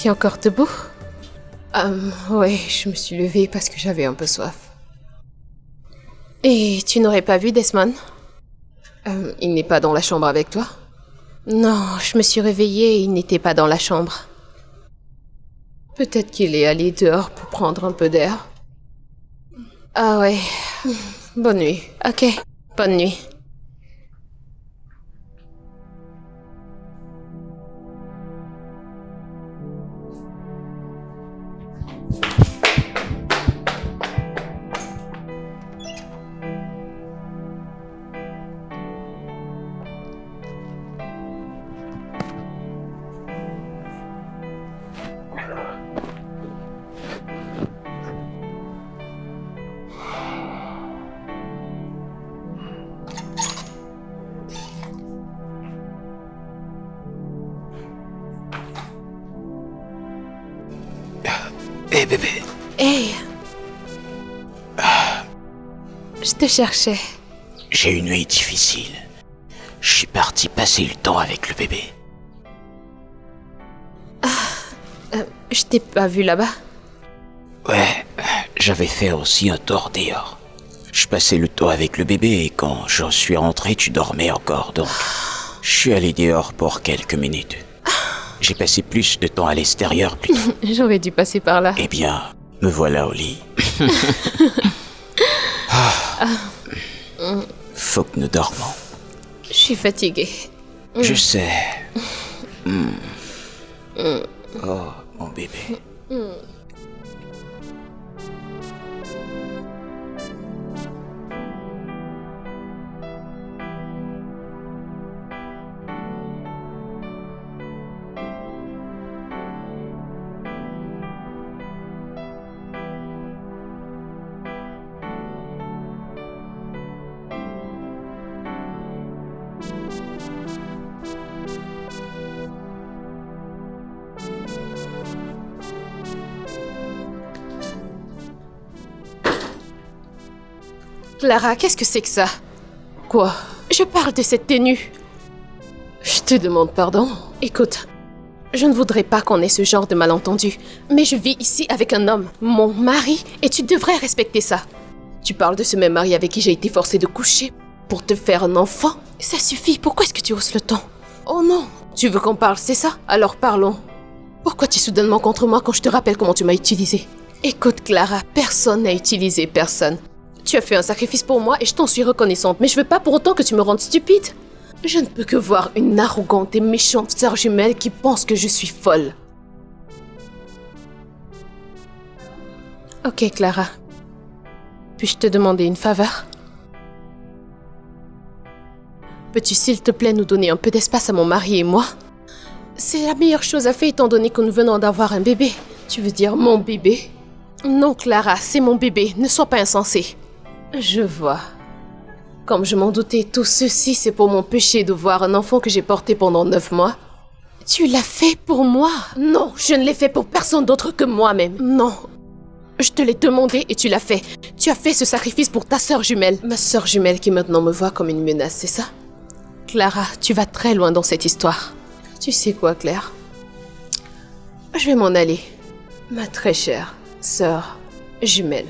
es encore debout? Oui, je me suis levée parce que j'avais un peu soif. Et tu n'aurais pas vu Desmond? Il n'est pas dans la chambre avec toi? Non, je me suis réveillée et il n'était pas dans la chambre. Peut-être qu'il est allé dehors pour prendre un peu d'air. Ah ouais. Bonne nuit. Ok, bonne nuit. Hé bébé. Hey. Je te cherchais. J'ai une nuit difficile. Je suis parti passer le temps avec le bébé. Je t'ai pas vu là-bas. Ouais, j'avais fait aussi un tour dehors. Je passais le temps avec le bébé et quand je suis rentré, tu dormais encore, donc je suis allé dehors pour quelques minutes. J'ai passé plus de temps à l'extérieur plutôt. J'aurais dû passer par là. Eh bien, me voilà au lit. Faut que nous dormons. Je suis fatiguée. Je sais. Oh, mon bébé. Clara, qu'est-ce que c'est que ça? Quoi? Je parle de cette tenue. Je te demande pardon. Écoute, je ne voudrais pas qu'on ait ce genre de malentendu, mais je vis ici avec un homme, mon mari, et tu devrais respecter ça. Tu parles de ce même mari avec qui j'ai été forcée de coucher pour te faire un enfant? Ça suffit, pourquoi est-ce que tu hausses le ton? Oh non, tu veux qu'on parle, c'est ça? Alors parlons. Pourquoi tu es soudainement contre moi quand je te rappelle comment tu m'as utilisé? Écoute Clara, personne n'a utilisé personne. Tu as fait un sacrifice pour moi et je t'en suis reconnaissante, mais je veux pas pour autant que tu me rendes stupide. Je ne peux que voir une arrogante et méchante sœur jumelle qui pense que je suis folle. Ok, Clara. Puis-je te demander une faveur? Peux-tu s'il te plaît nous donner un peu d'espace à mon mari et moi? C'est la meilleure chose à faire étant donné que nous venons d'avoir un bébé. Tu veux dire mon bébé? Non, Clara, c'est mon bébé. Ne sois pas insensée. Je vois. Comme je m'en doutais, tout ceci, c'est pour mon péché de voir un enfant que j'ai porté pendant 9 mois. Tu l'as fait pour moi? Non, je ne l'ai fait pour personne d'autre que moi-même. Non. Je te l'ai demandé et tu l'as fait. Tu as fait ce sacrifice pour ta sœur jumelle. Ma sœur jumelle qui maintenant me voit comme une menace, c'est ça? Clara, tu vas très loin dans cette histoire. Tu sais quoi, Claire? Je vais m'en aller. Ma très chère sœur jumelle.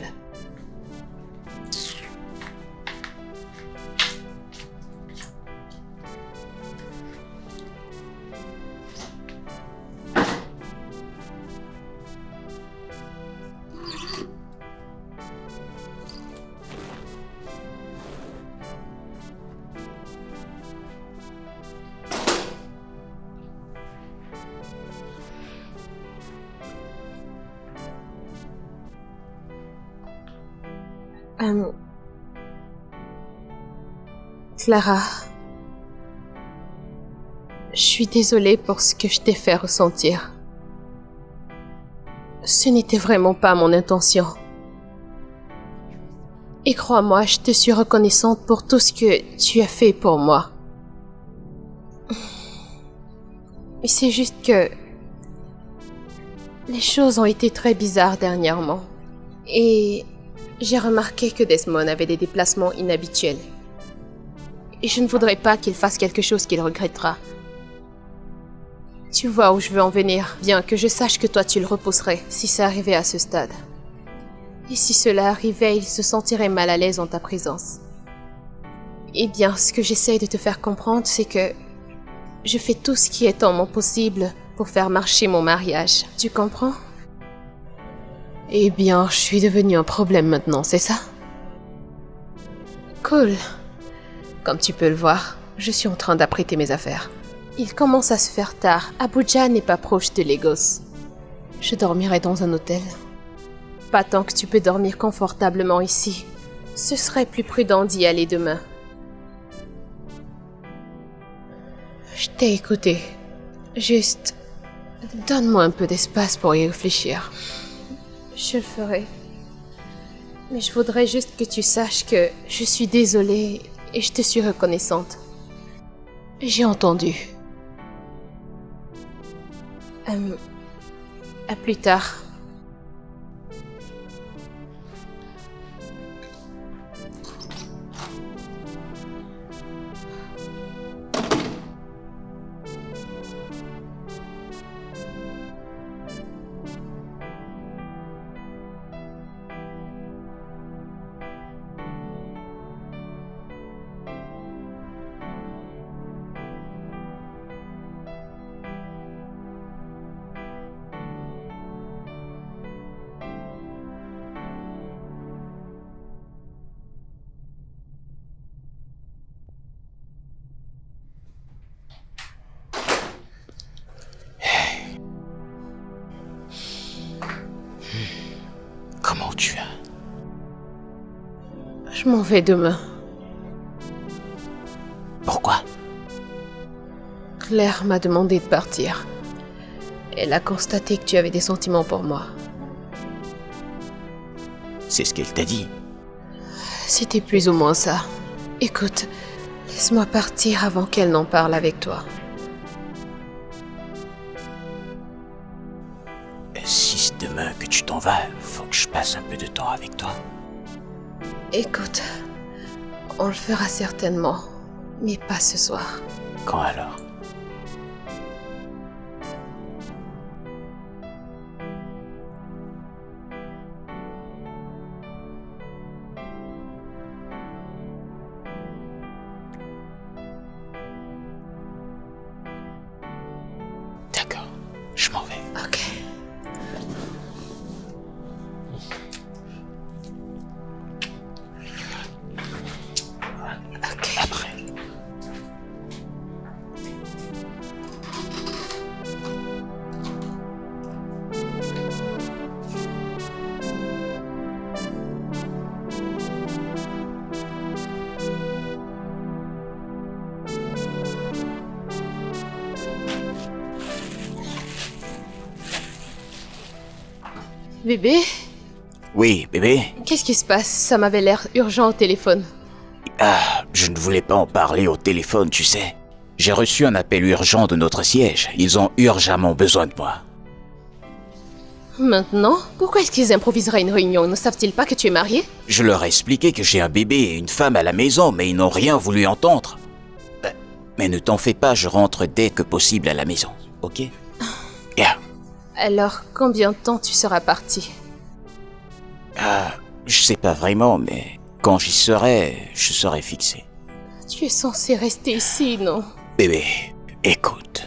Clara, je suis désolée pour ce que je t'ai fait ressentir. Ce n'était vraiment pas mon intention. Et crois-moi, je te suis reconnaissante pour tout ce que tu as fait pour moi. Mais c'est juste que les choses ont été très bizarres dernièrement. Et j'ai remarqué que Desmond avait des déplacements inhabituels. Et je ne voudrais pas qu'il fasse quelque chose qu'il regrettera. Tu vois où je veux en venir, bien que je sache que toi tu le repousserais si ça arrivait à ce stade. Et si cela arrivait, il se sentirait mal à l'aise en ta présence. Eh bien, ce que j'essaye de te faire comprendre, c'est que je fais tout ce qui est en mon possible pour faire marcher mon mariage. Tu comprends? Eh bien, je suis devenue un problème maintenant, c'est ça? Cool. Comme tu peux le voir, je suis en train d'apprêter mes affaires. Il commence à se faire tard. Abuja n'est pas proche de Lagos. Je dormirai dans un hôtel. Pas tant que tu peux dormir confortablement ici. Ce serait plus prudent d'y aller demain. Je t'ai écouté. Juste, donne-moi un peu d'espace pour y réfléchir. Je le ferai. Mais je voudrais juste que tu saches que je suis désolée et je te suis reconnaissante. J'ai entendu. À plus tard. Comment tu vas? Je m'en vais demain. Pourquoi? Claire m'a demandé de partir. Elle a constaté que tu avais des sentiments pour moi. C'est ce qu'elle t'a dit. C'était plus ou moins ça. Écoute, laisse-moi partir avant qu'elle n'en parle avec toi. Si c'est demain que tu t'en vas, faut que je passe un peu de temps avec toi. Écoute, on le fera certainement, mais pas ce soir. Quand alors? D'accord, je m'en vais. Ok. Ok. Après. Bébé, Oui, bébé. qu'est-ce qui se passe? Ça m'avait l'air urgent au téléphone. Ah, je ne voulais pas en parler au téléphone, tu sais. J'ai reçu un appel urgent de notre siège. Ils ont urgemment besoin de moi. Maintenant? Pourquoi est-ce qu'ils improviseraient une réunion? Ne savent-ils pas que tu es marié? Je leur ai expliqué que j'ai un bébé et une femme à la maison, mais ils n'ont rien voulu entendre. Mais ne t'en fais pas, je rentre dès que possible à la maison, ok? Yeah. Alors, combien de temps tu seras parti? Je sais pas vraiment, mais quand j'y serai, je serai fixé. Tu es censé rester ici, non? Bébé, écoute.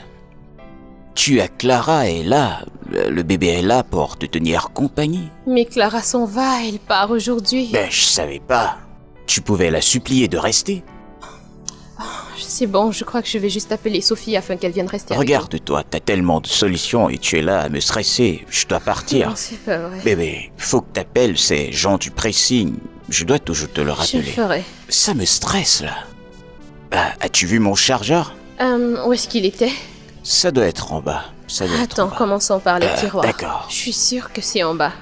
Tu as Clara est là, le bébé est là pour te tenir compagnie. Mais Clara s'en va, elle part aujourd'hui. Ben, je savais pas. Tu pouvais la supplier de rester. C'est bon, je crois que je vais juste appeler Sophie afin qu'elle vienne rester avec Regarde-toi, t'as tellement de solutions et tu es là à me stresser. Je dois nous. partir. Non, c'est pas vrai. Bébé, faut que t'appelles ces gens du pressing. Je dois toujours te le Je le rappeler. ferai. Ça me stresse, là. Bah, as-tu vu mon chargeur? Où est-ce qu'il était? Ça doit être en bas. Ça doit être en Attends, bas. commençons par les tiroirs. d'accord. Je suis sûre que c'est en bas.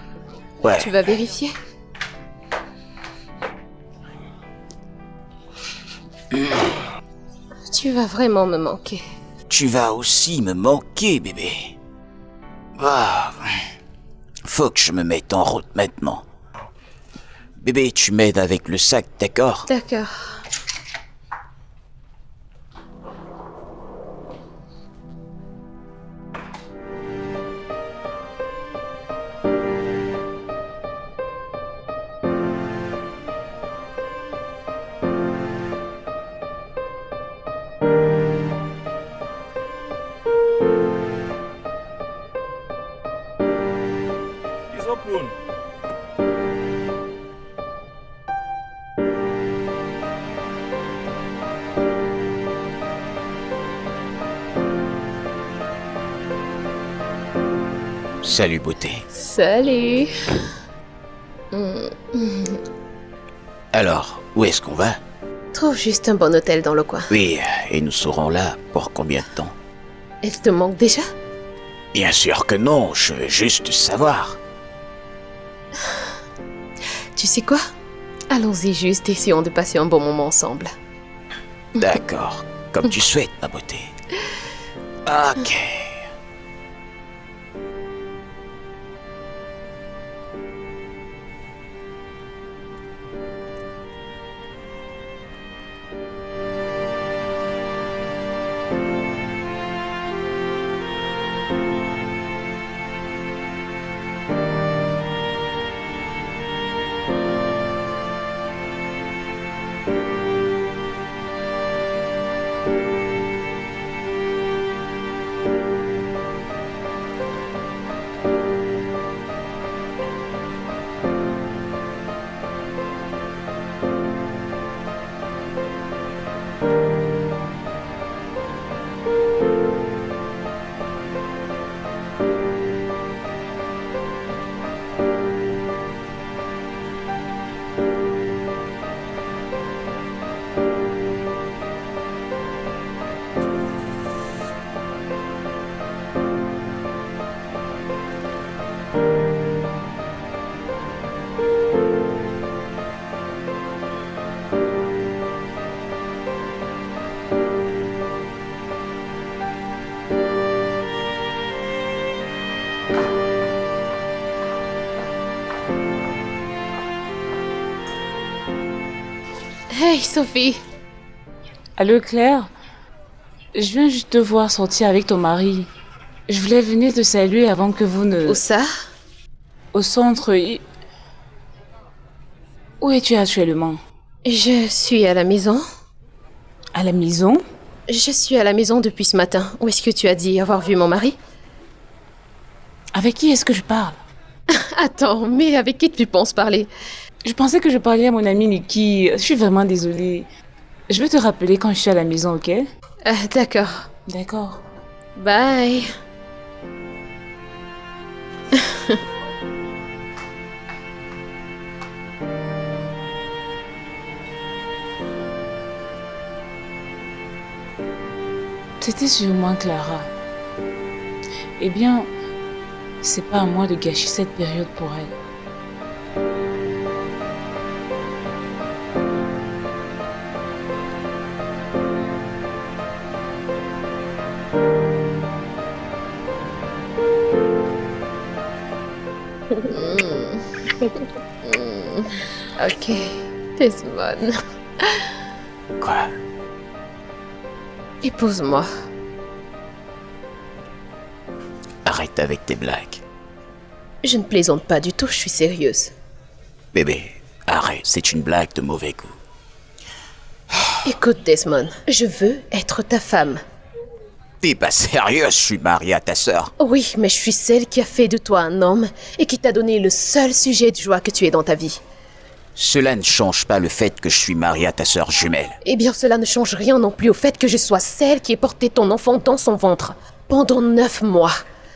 Ouais. Tu vas vérifier? Tu vas vraiment me manquer. Tu vas aussi me manquer, bébé. Ah, faut que je me mette en route maintenant. Bébé, tu m'aides avec le sac, d'accord? D'accord. Salut, beauté. Salut. Alors, où est-ce qu'on va? Trouve juste un bon hôtel dans le coin. Oui, et nous serons là pour combien de temps? Elle te manque déjà? Bien sûr que non, je veux juste savoir. Tu sais quoi? Allons-y juste, essayons de passer un bon moment ensemble. D'accord, comme tu souhaites, ma beauté. Ok. Hey, Sophie. Allô Claire? Je viens juste te voir sortir avec ton mari. Je voulais venir te saluer avant que vous ne... Où ça? Au centre. Où es-tu actuellement? Je suis à la maison. À la maison? Je suis à la maison depuis ce matin. Où est-ce que tu as dit avoir vu mon mari? Avec qui est-ce que je parle? Attends, mais avec qui tu penses parler? Je pensais que je parlais à mon amie Nikki. Je suis vraiment désolée. Je vais te rappeler quand je suis à la maison, ok? D'accord. D'accord. Bye. C'était sur moi, Clara. Eh bien, c'est pas à moi de gâcher cette période pour elle. Ok. Desmond. Quoi? Épouse-moi. Arrête avec tes blagues. Je ne plaisante pas du tout, je suis sérieuse. Bébé, arrête, c'est une blague de mauvais goût. Écoute, Desmond, je veux être ta femme. T'es pas sérieuse, je suis marié à ta sœur. Oui, mais je suis celle qui a fait de toi un homme et qui t'a donné le seul sujet de joie que tu aies dans ta vie. Cela ne change pas le fait que je suis marié à ta sœur jumelle. Eh bien, cela ne change rien non plus au fait que je sois celle qui ait porté ton enfant dans son ventre pendant 9 mois.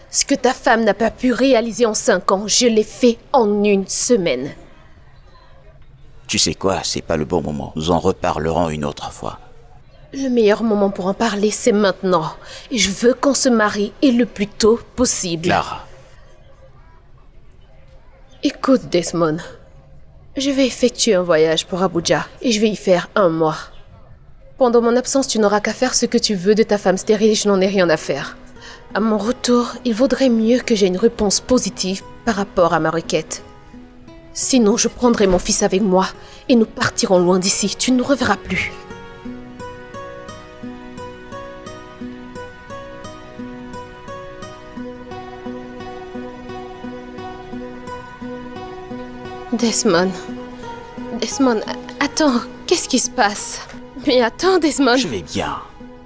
Ce que ta femme n'a pas pu réaliser en 5 ans, je l'ai fait en 1 semaine. Tu sais quoi, c'est pas le bon moment. Nous en reparlerons une autre fois. Le meilleur moment pour en parler, c'est maintenant. Et je veux qu'on se marie et le plus tôt possible. Clara, Écoute, Desmond. Je vais effectuer un voyage pour Abuja et je vais y faire 1 mois. Pendant mon absence, tu n'auras qu'à faire ce que tu veux de ta femme stérile, je n'en ai rien à faire. À mon retour, il vaudrait mieux que j'aie une réponse positive par rapport à ma requête. Sinon, je prendrai mon fils avec moi et nous partirons loin d'ici. Tu ne nous reverras plus. Desmond. Desmond, attends, qu'est-ce qui se passe? Mais attends, Desmond. je vais bien.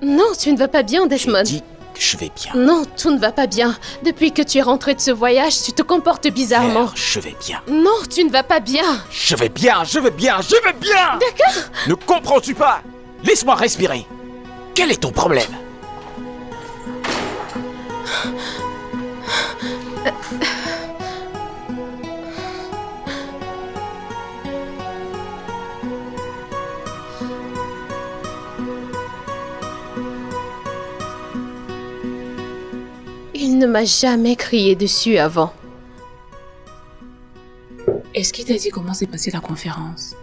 Non, tu ne vas pas bien, J'ai Desmond. dit que je vais bien. Non, tout ne va pas bien. Depuis que tu es rentré de ce voyage, tu te comportes bizarrement. Claire, je vais bien. Non, tu ne vas pas bien. Je vais bien, je vais bien, je vais bien. D'accord. Ne comprends-tu pas? Laisse-moi respirer. Quel est ton problème? Il ne m'a jamais crié dessus avant. Est-ce qu'il t'a dit comment s'est passée la conférence?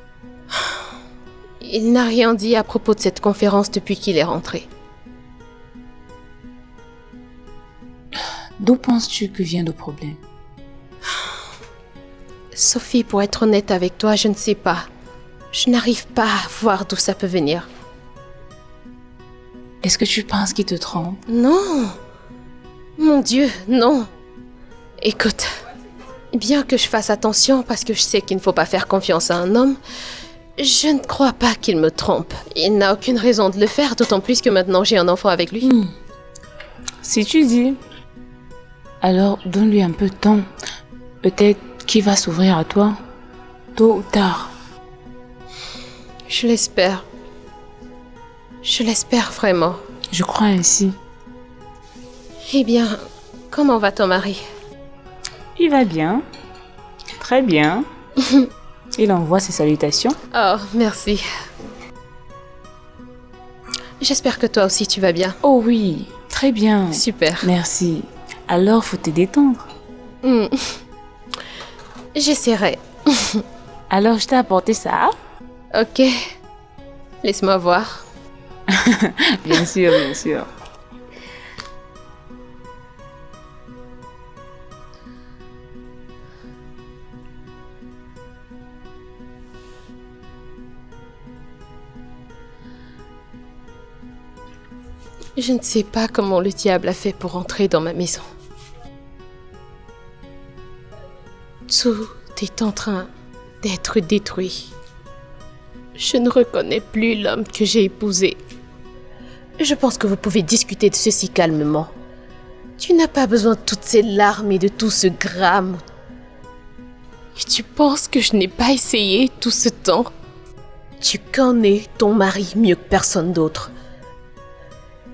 Il n'a rien dit à propos de cette conférence depuis qu'il est rentré. D'où penses-tu que vient le problème? Sophie, pour être honnête avec toi, je ne sais pas. Je n'arrive pas à voir d'où ça peut venir. Est-ce que tu penses qu'il te trompe? Non. Mon Dieu, non. Écoute, bien que je fasse attention parce que je sais qu'il ne faut pas faire confiance à un homme, je ne crois pas qu'il me trompe. Il n'a aucune raison de le faire, d'autant plus que maintenant j'ai un enfant avec lui. Si tu dis, alors donne-lui un peu de temps. Peut-être qu'il va s'ouvrir à toi, tôt ou tard. Je l'espère. Je l'espère vraiment. Je crois ainsi. Eh bien, comment va ton mari? Il va bien. Très bien. Il envoie ses salutations. Oh, merci. J'espère que toi aussi tu vas bien. Oh oui, très bien. Super. Merci. Alors, faut te détendre. J'essaierai. Alors, je t'ai apporté ça. Ok. Laisse-moi voir. Bien sûr, bien sûr. Je ne sais pas comment le diable a fait pour entrer dans ma maison. Tout est en train d'être détruit. Je ne reconnais plus l'homme que j'ai épousé. Je pense que vous pouvez discuter de ceci calmement. Tu n'as pas besoin de toutes ces larmes et de tout ce drame. Et tu penses que je n'ai pas essayé tout ce temps? Tu connais ton mari mieux que personne d'autre.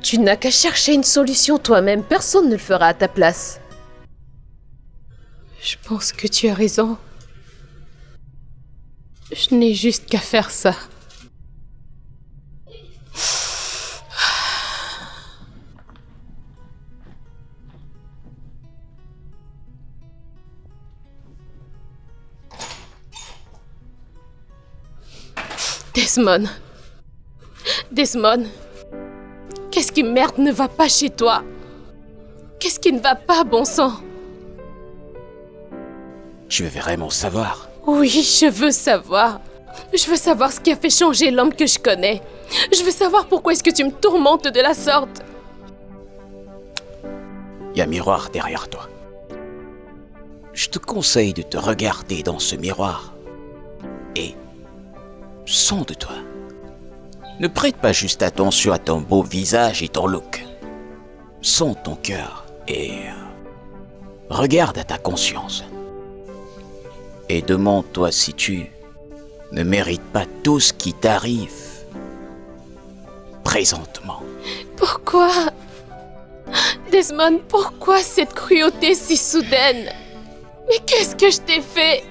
Tu n'as qu'à chercher une solution toi-même. Personne ne le fera à ta place. Je pense que tu as raison. Je n'ai juste qu'à faire ça. Desmond. Desmond. Qu'est-ce qui merde ne va pas chez toi? Qu'est-ce qui ne va pas, bon sang? Tu veux vraiment savoir? Oui, je veux savoir. Je veux savoir ce qui a fait changer l'homme que je connais. Je veux savoir pourquoi est-ce que tu me tourmentes de la sorte. Il y a un miroir derrière toi. Je te conseille de te regarder dans ce miroir et sonde-toi. Ne prête pas juste attention à ton beau visage et ton look. Sonde ton cœur et regarde à ta conscience. Et demande-toi si tu ne mérites pas tout ce qui t'arrive présentement. Pourquoi? Desmond, pourquoi cette cruauté si soudaine? Mais qu'est-ce que je t'ai fait?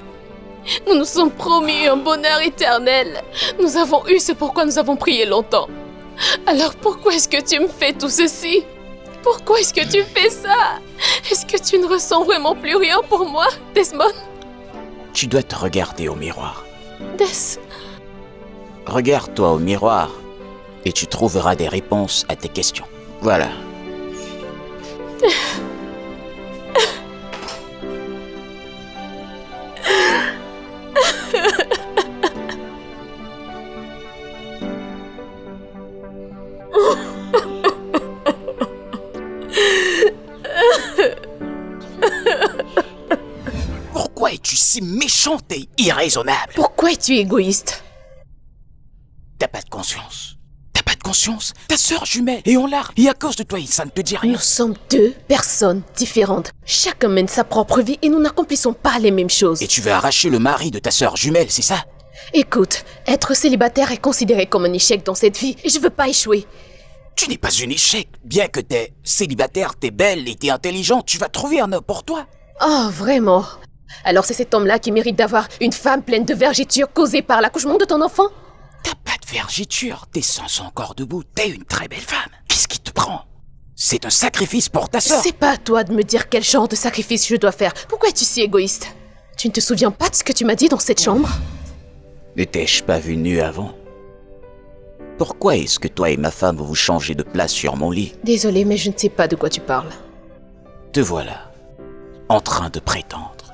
Nous nous sommes promis un bonheur éternel. Nous avons eu ce pourquoi nous avons prié longtemps. Alors pourquoi est-ce que tu me fais tout ceci? Pourquoi est-ce que tu fais ça? Est-ce que tu ne ressens vraiment plus rien pour moi, Desmond? Tu dois te regarder au miroir. Des... Regarde-toi au miroir et tu trouveras des réponses à tes questions. Voilà. Pourquoi es-tu si méchante et irraisonnable? Pourquoi es-tu égoïste? T'as pas de conscience. T'as pas de conscience. Ta sœur jumelle est en larmes. Et à cause de toi, ça ne te dit rien. Nous sommes deux personnes différentes. Chacun mène sa propre vie et nous n'accomplissons pas les mêmes choses. Et tu veux arracher le mari de ta sœur jumelle, c'est ça? Écoute, être célibataire est considéré comme un échec dans cette vie et je veux pas échouer. Tu n'es pas un échec. Bien que t'es célibataire, t'es belle et t'es intelligente, tu vas trouver un homme pour toi. Oh, vraiment? Alors c'est cet homme-là qui mérite d'avoir une femme pleine de vergetures causées par l'accouchement de ton enfant? T'as pas de vergeture, tes seins sont encore debout, t'es une très belle femme. Qu'est-ce qui te prend? C'est un sacrifice pour ta sœur. C'est pas à toi de me dire quel genre de sacrifice je dois faire. Pourquoi es-tu si égoïste? Tu ne te souviens pas de ce que tu m'as dit dans cette chambre? Ne t'ai-je pas vu nu avant? Pourquoi est-ce que toi et ma femme vous changez de place sur mon lit? Désolée, mais je ne sais pas de quoi tu parles. Te voilà, en train de prétendre.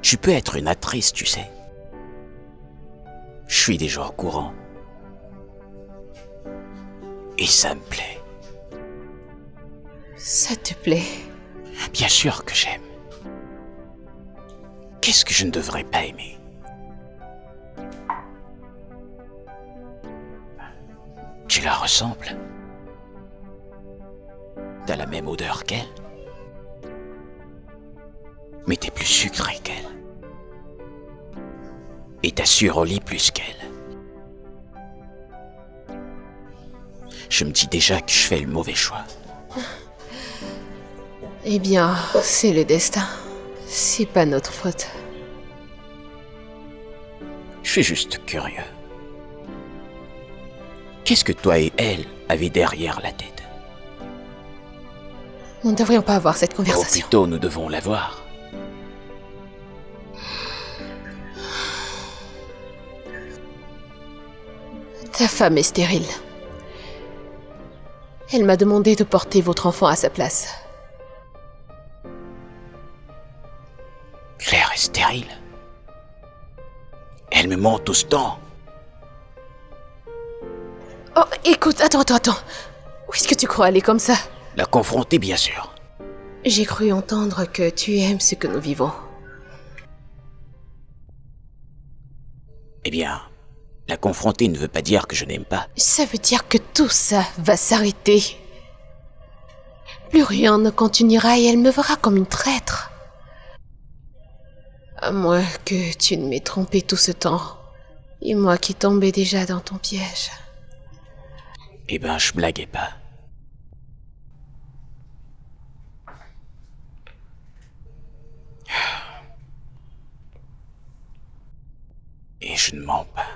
Tu peux être une actrice, tu sais. Je suis déjà au courant. Et ça me plaît. Ça te plaît? Bien sûr que j'aime. Qu'est-ce que je ne devrais pas aimer? Tu la ressembles? T'as la même odeur qu'elle? Mais t'es plus sucré qu'elle. Et t'assures au lit plus qu'elle. Je me dis déjà que je fais le mauvais choix. Eh bien, c'est le destin. C'est pas notre faute. Je suis juste curieux. Qu'est-ce que toi et elle avez derrière la tête? Nous ne devrions pas avoir cette Ou conversation. plutôt, nous devons l'avoir. Ta femme est stérile. Elle m'a demandé de porter votre enfant à sa place. Claire est stérile. Elle me ment tout ce temps. Oh, écoute, attends. Où est-ce que tu crois aller comme ça? La confronter, bien sûr. J'ai cru entendre que tu aimes ce que nous vivons. Eh bien, la confronter ne veut pas dire que je n'aime pas. Ça veut dire que tout ça va s'arrêter. Plus rien ne continuera et elle me verra comme une traître. À moins que tu ne m'aies trompé tout ce temps. Et moi qui tombais déjà dans ton piège. Eh ben, je blaguais pas. Et je ne mens pas.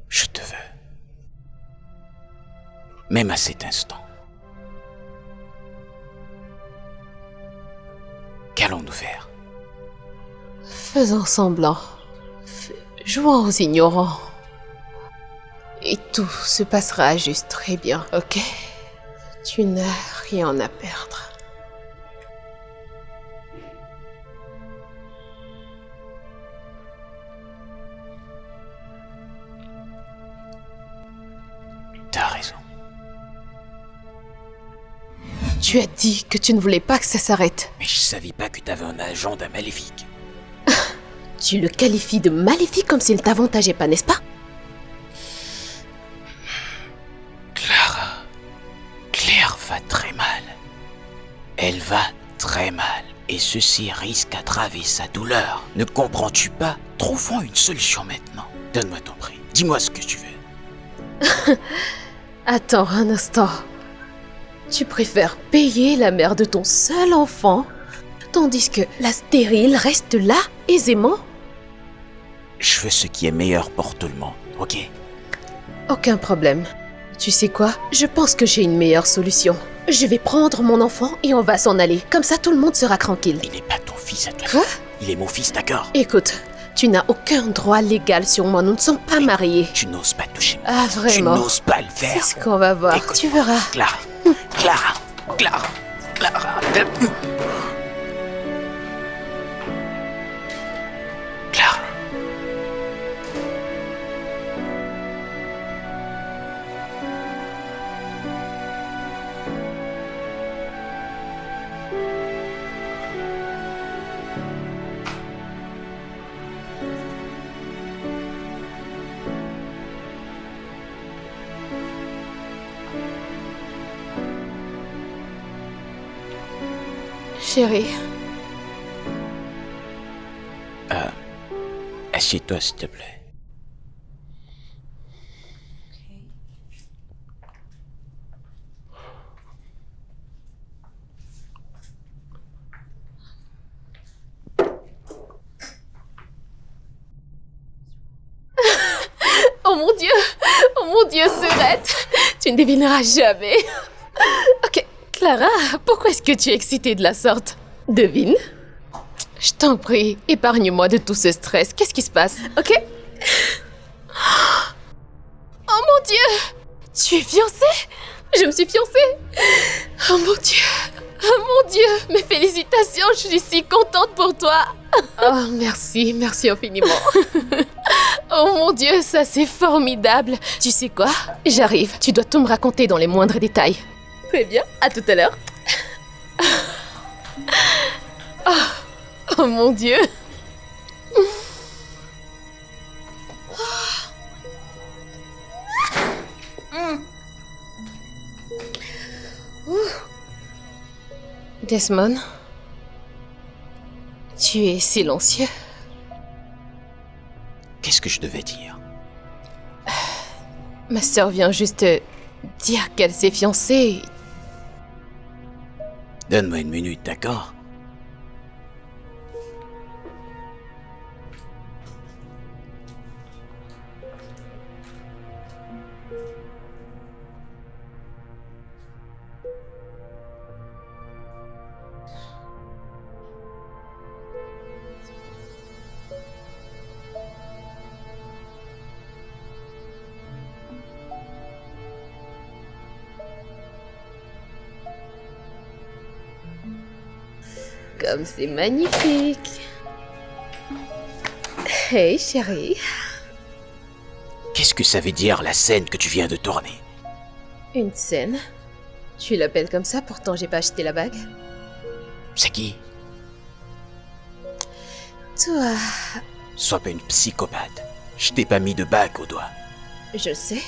Je te veux. Même à cet instant. Qu'allons-nous faire? Faisons semblant. Jouons aux ignorants. Et tout se passera juste très bien, ok? Tu n'as rien à perdre. T'as raison. Tu as dit que tu ne voulais pas que ça s'arrête. Mais je savais pas que t'avais un agenda maléfique. Tu le qualifies de maléfique comme s'il t'avantageait pas, n'est-ce pas? Claire va très mal. Elle va très mal. Et ceci risque aggraver sa douleur. Ne comprends-tu pas? Trouvons une solution maintenant. Donne-moi ton prix. Dis-moi ce que tu veux. Attends un instant. Tu préfères payer la mère de ton seul enfant, tandis que la stérile reste là, aisément? Je veux ce qui est meilleur pour tout le monde, ok? Aucun problème. Tu sais quoi? Je pense que j'ai une meilleure solution. Je vais prendre mon enfant et on va s'en aller. Comme ça, tout le monde sera tranquille. Il n'est pas ton fils à toi. Quoi? Il est mon fils, d'accord? Écoute, tu n'as aucun droit légal sur moi. Nous ne sommes pas mariés. Tu n'oses pas toucher moi. Ah, Tu vraiment? n'oses pas le faire. C'est ce qu'on va voir. Écoute, Tu verras. Clara. Chérie, Assieds-toi, s'il te plaît. oh mon Dieu, ce Arrête, tu ne devineras jamais. Ok, Clara, pourquoi est-ce que tu es excitée de la sorte? Devine. Je t'en prie, épargne-moi de tout ce stress. Qu'est-ce qui se passe? Ok. Oh mon Dieu! Tu es fiancée? Je me suis fiancée? Oh mon Dieu! Oh mon Dieu! Mes félicitations, je suis si contente pour toi! Oh, merci infiniment. Oh mon Dieu, ça c'est formidable. Tu sais quoi? J'arrive, tu dois tout me raconter dans les moindres détails. Très bien, à tout à l'heure. Oh mon Dieu! Desmond, tu es silencieux. Qu'est-ce que je devais dire? Ma sœur vient juste dire qu'elle s'est fiancée. Donne-moi une minute, d'accord? Comme c'est magnifique. Hey chérie. Qu'est-ce que ça veut dire la scène que tu viens de tourner? Une scène? Tu l'appelles comme ça, pourtant j'ai pas acheté la bague. C'est qui? Toi, Sois pas une psychopathe. Je t'ai pas mis de bague au doigt. je sais.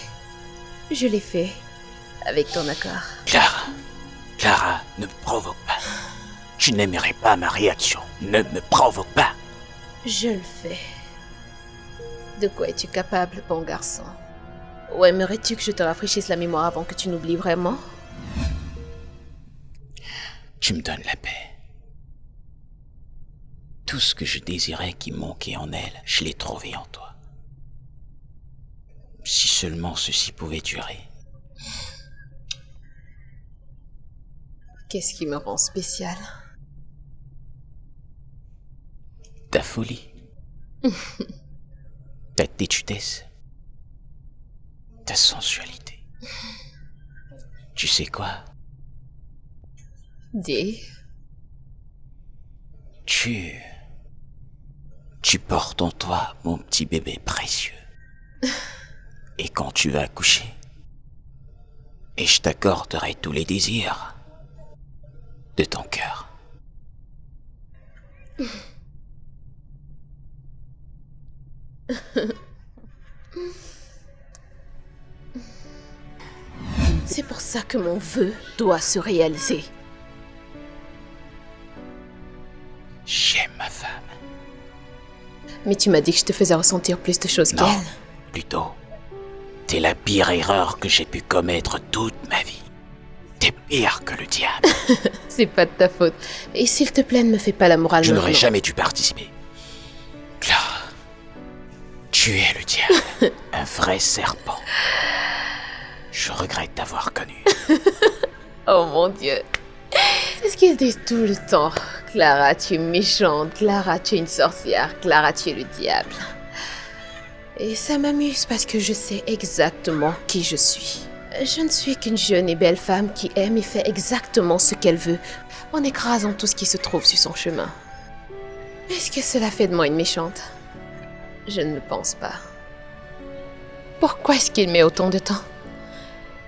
Je l'ai fait. Avec ton accord. Clara, ne me provoque pas. Tu n'aimerais pas ma réaction. Ne me provoque pas. Je le fais. De quoi es-tu capable, bon garçon? Ou aimerais-tu que je te rafraîchisse la mémoire avant que tu n'oublies vraiment? Tu me donnes la paix. Tout ce que je désirais qui manquait en elle, je l'ai trouvé en toi. Si seulement ceci pouvait durer. Qu'est-ce qui me rend spécial? Ta folie. Ta têtudesse. Ta sensualité. Tu sais quoi? Dis. Tu portes en toi mon petit bébé précieux. Et quand tu vas accoucher, et je t'accorderai tous les désirs de ton cœur. C'est pour ça que mon vœu doit se réaliser. J'aime ma femme. Mais tu m'as dit que je te faisais ressentir plus de choses Non, qu'elle. plutôt, t'es la pire erreur que j'ai pu commettre toute ma vie. T'es pire que le diable. C'est pas de ta faute. Et s'il te plaît, ne me fais pas la morale Je maintenant. n'aurais jamais dû participer. Clara, tu es le diable, un vrai serpent. Je regrette t'avoir connu. Oh mon Dieu. C'est ce qu'ils disent tout le temps. Clara, tu es méchante. Clara, tu es une sorcière. Clara, tu es le diable. Et ça m'amuse parce que je sais exactement qui je suis. Je ne suis qu'une jeune et belle femme qui aime et fait exactement ce qu'elle veut, en écrasant tout ce qui se trouve sur son chemin. Est-ce que cela fait de moi une méchante? Je ne le pense pas. Pourquoi est-ce qu'il met autant de temps?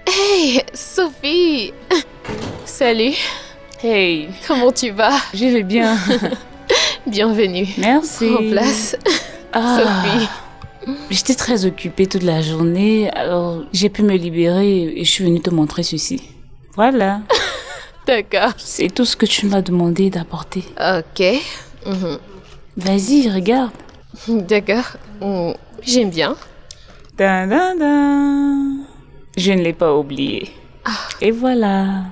Hey, Sophie! Salut, Hey, comment tu vas? je vais bien. Bienvenue. Merci. Prends place. Sophie. J'étais très occupée toute la journée, alors j'ai pu me libérer et je suis venue te montrer ceci. Voilà, D'accord. c'est tout ce que tu m'as demandé d'apporter. Ok. Mhm. Vas-y, regarde. D'accord. J'aime bien. Dan, dan, dan. Je ne l'ai pas oublié. Et voilà,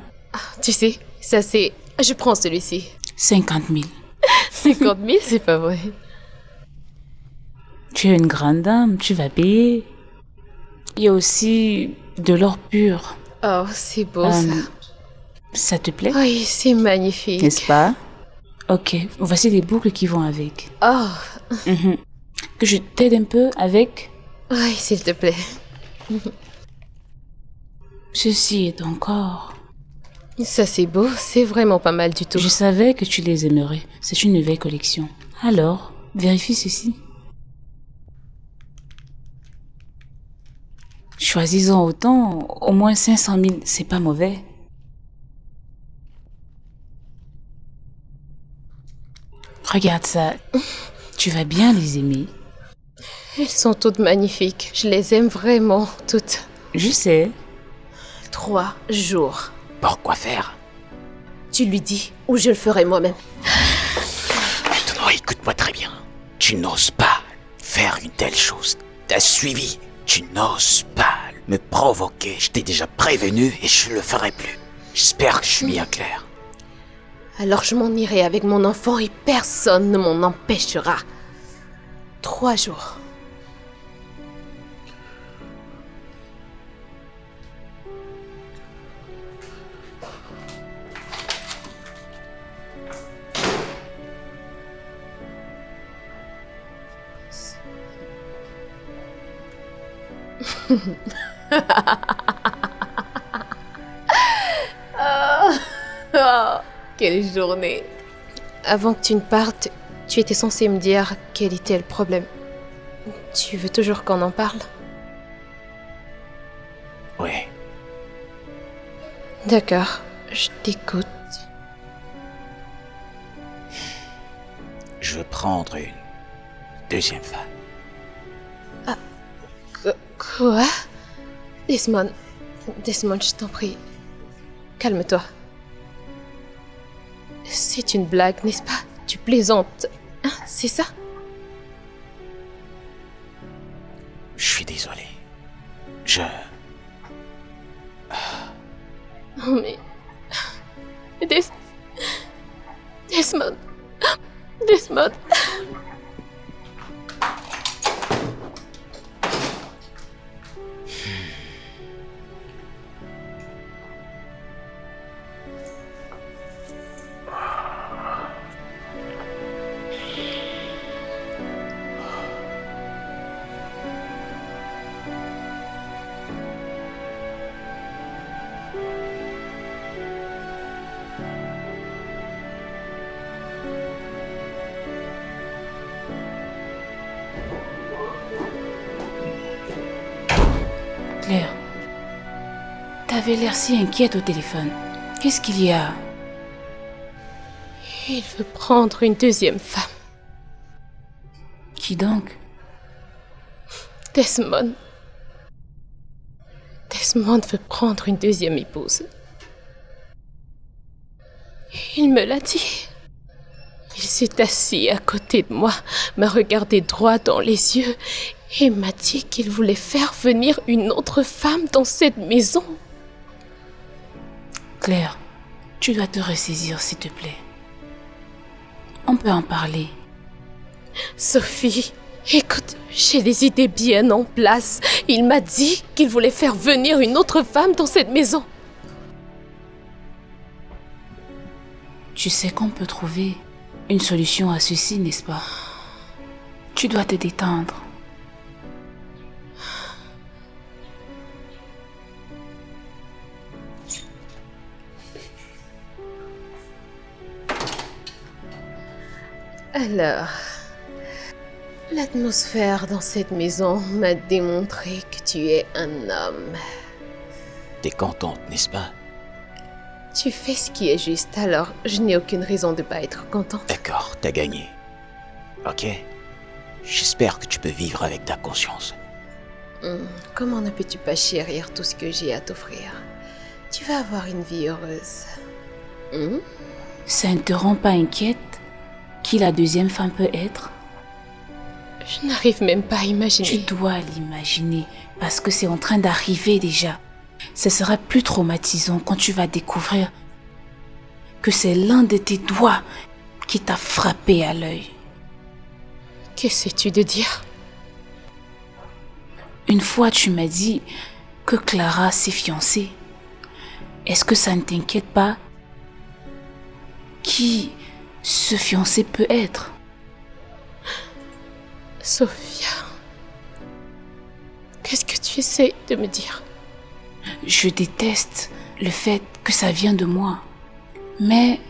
Tu sais, ça c'est... Je prends celui-ci. 50 000. 50 000, c'est pas vrai. Tu es une grande dame, tu vas payer. Il y a aussi De l'or pur. Oh, c'est beau ça. Ça te plaît? Oui, c'est magnifique. N'est-ce pas? Ok, voici les boucles qui vont avec. Oh, Que je t'aide un peu avec? oui, s'il te plaît. Ceci est encore. Ça, c'est beau. C'est vraiment pas mal du tout. Je savais que tu les aimerais. C'est une nouvelle collection. Alors, vérifie ceci. Choisis-en autant, au moins 500 000, c'est pas mauvais. Regarde ça. Tu vas bien les aimer. Elles sont toutes magnifiques. Je les aime vraiment, toutes. Je sais. 3 jours. Pourquoi faire? Tu lui dis, ou je le ferai moi-même. Maintenant, écoute-moi très bien. Tu n'oses pas faire une telle chose. T'as suivi. Tu n'oses pas me provoquer. Je t'ai déjà prévenu et je le ferai plus. J'espère que je suis bien clair. Alors je m'en irai avec mon enfant et personne ne m'en empêchera. 3 jours. Oh, quelle journée. Avant que tu ne partes, tu étais censé me dire quel était le problème. Tu veux toujours qu'on en parle? Oui. D'accord, je t'écoute. Je veux prendre une deuxième femme. Quoi? Desmond, je t'en prie. Calme-toi. C'est une blague, n'est-ce pas? Tu plaisantes. Hein, c'est ça? Je suis désolé. Non mais... Desmond... Desmond... Claire, t'avais l'air si inquiète au téléphone. Qu'est-ce qu'il y a? Il veut prendre une deuxième femme. Qui donc? Desmond. Desmond veut prendre une deuxième épouse. Il me l'a dit. Il s'est assis à côté de moi, m'a regardé droit dans les yeux et m'a dit qu'il voulait faire venir une autre femme dans cette maison. Claire, tu dois te ressaisir, s'il te plaît. On peut en parler. Sophie, écoute, j'ai des idées bien en place. Il m'a dit qu'il voulait faire venir une autre femme dans cette maison. Tu sais qu'on peut trouver une solution à ceci, n'est-ce pas? Tu dois te détendre. Alors, l'atmosphère dans cette maison m'a démontré que tu es un homme. T'es contente, n'est-ce pas? Tu fais ce qui est juste, alors je n'ai aucune raison de pas être contente. D'accord, t'as gagné. Ok? J'espère que tu peux vivre avec ta conscience. Comment ne peux-tu pas chérir tout ce que j'ai à t'offrir? Tu vas avoir une vie heureuse. Ça ne te rend pas inquiète qui la deuxième femme peut être? Je n'arrive même pas à imaginer. Tu dois l'imaginer, parce que c'est en train d'arriver déjà. Ce sera plus traumatisant quand tu vas découvrir que c'est l'un de tes doigts qui t'a frappé à l'œil. Qu'essaies-tu de dire? Une fois, tu m'as dit que Clara s'est fiancée. Est-ce que ça ne t'inquiète pas? Qui ce fiancé peut être? Sophia, qu'est-ce que tu essayes de me dire? Je déteste le fait que ça vient de moi. Mais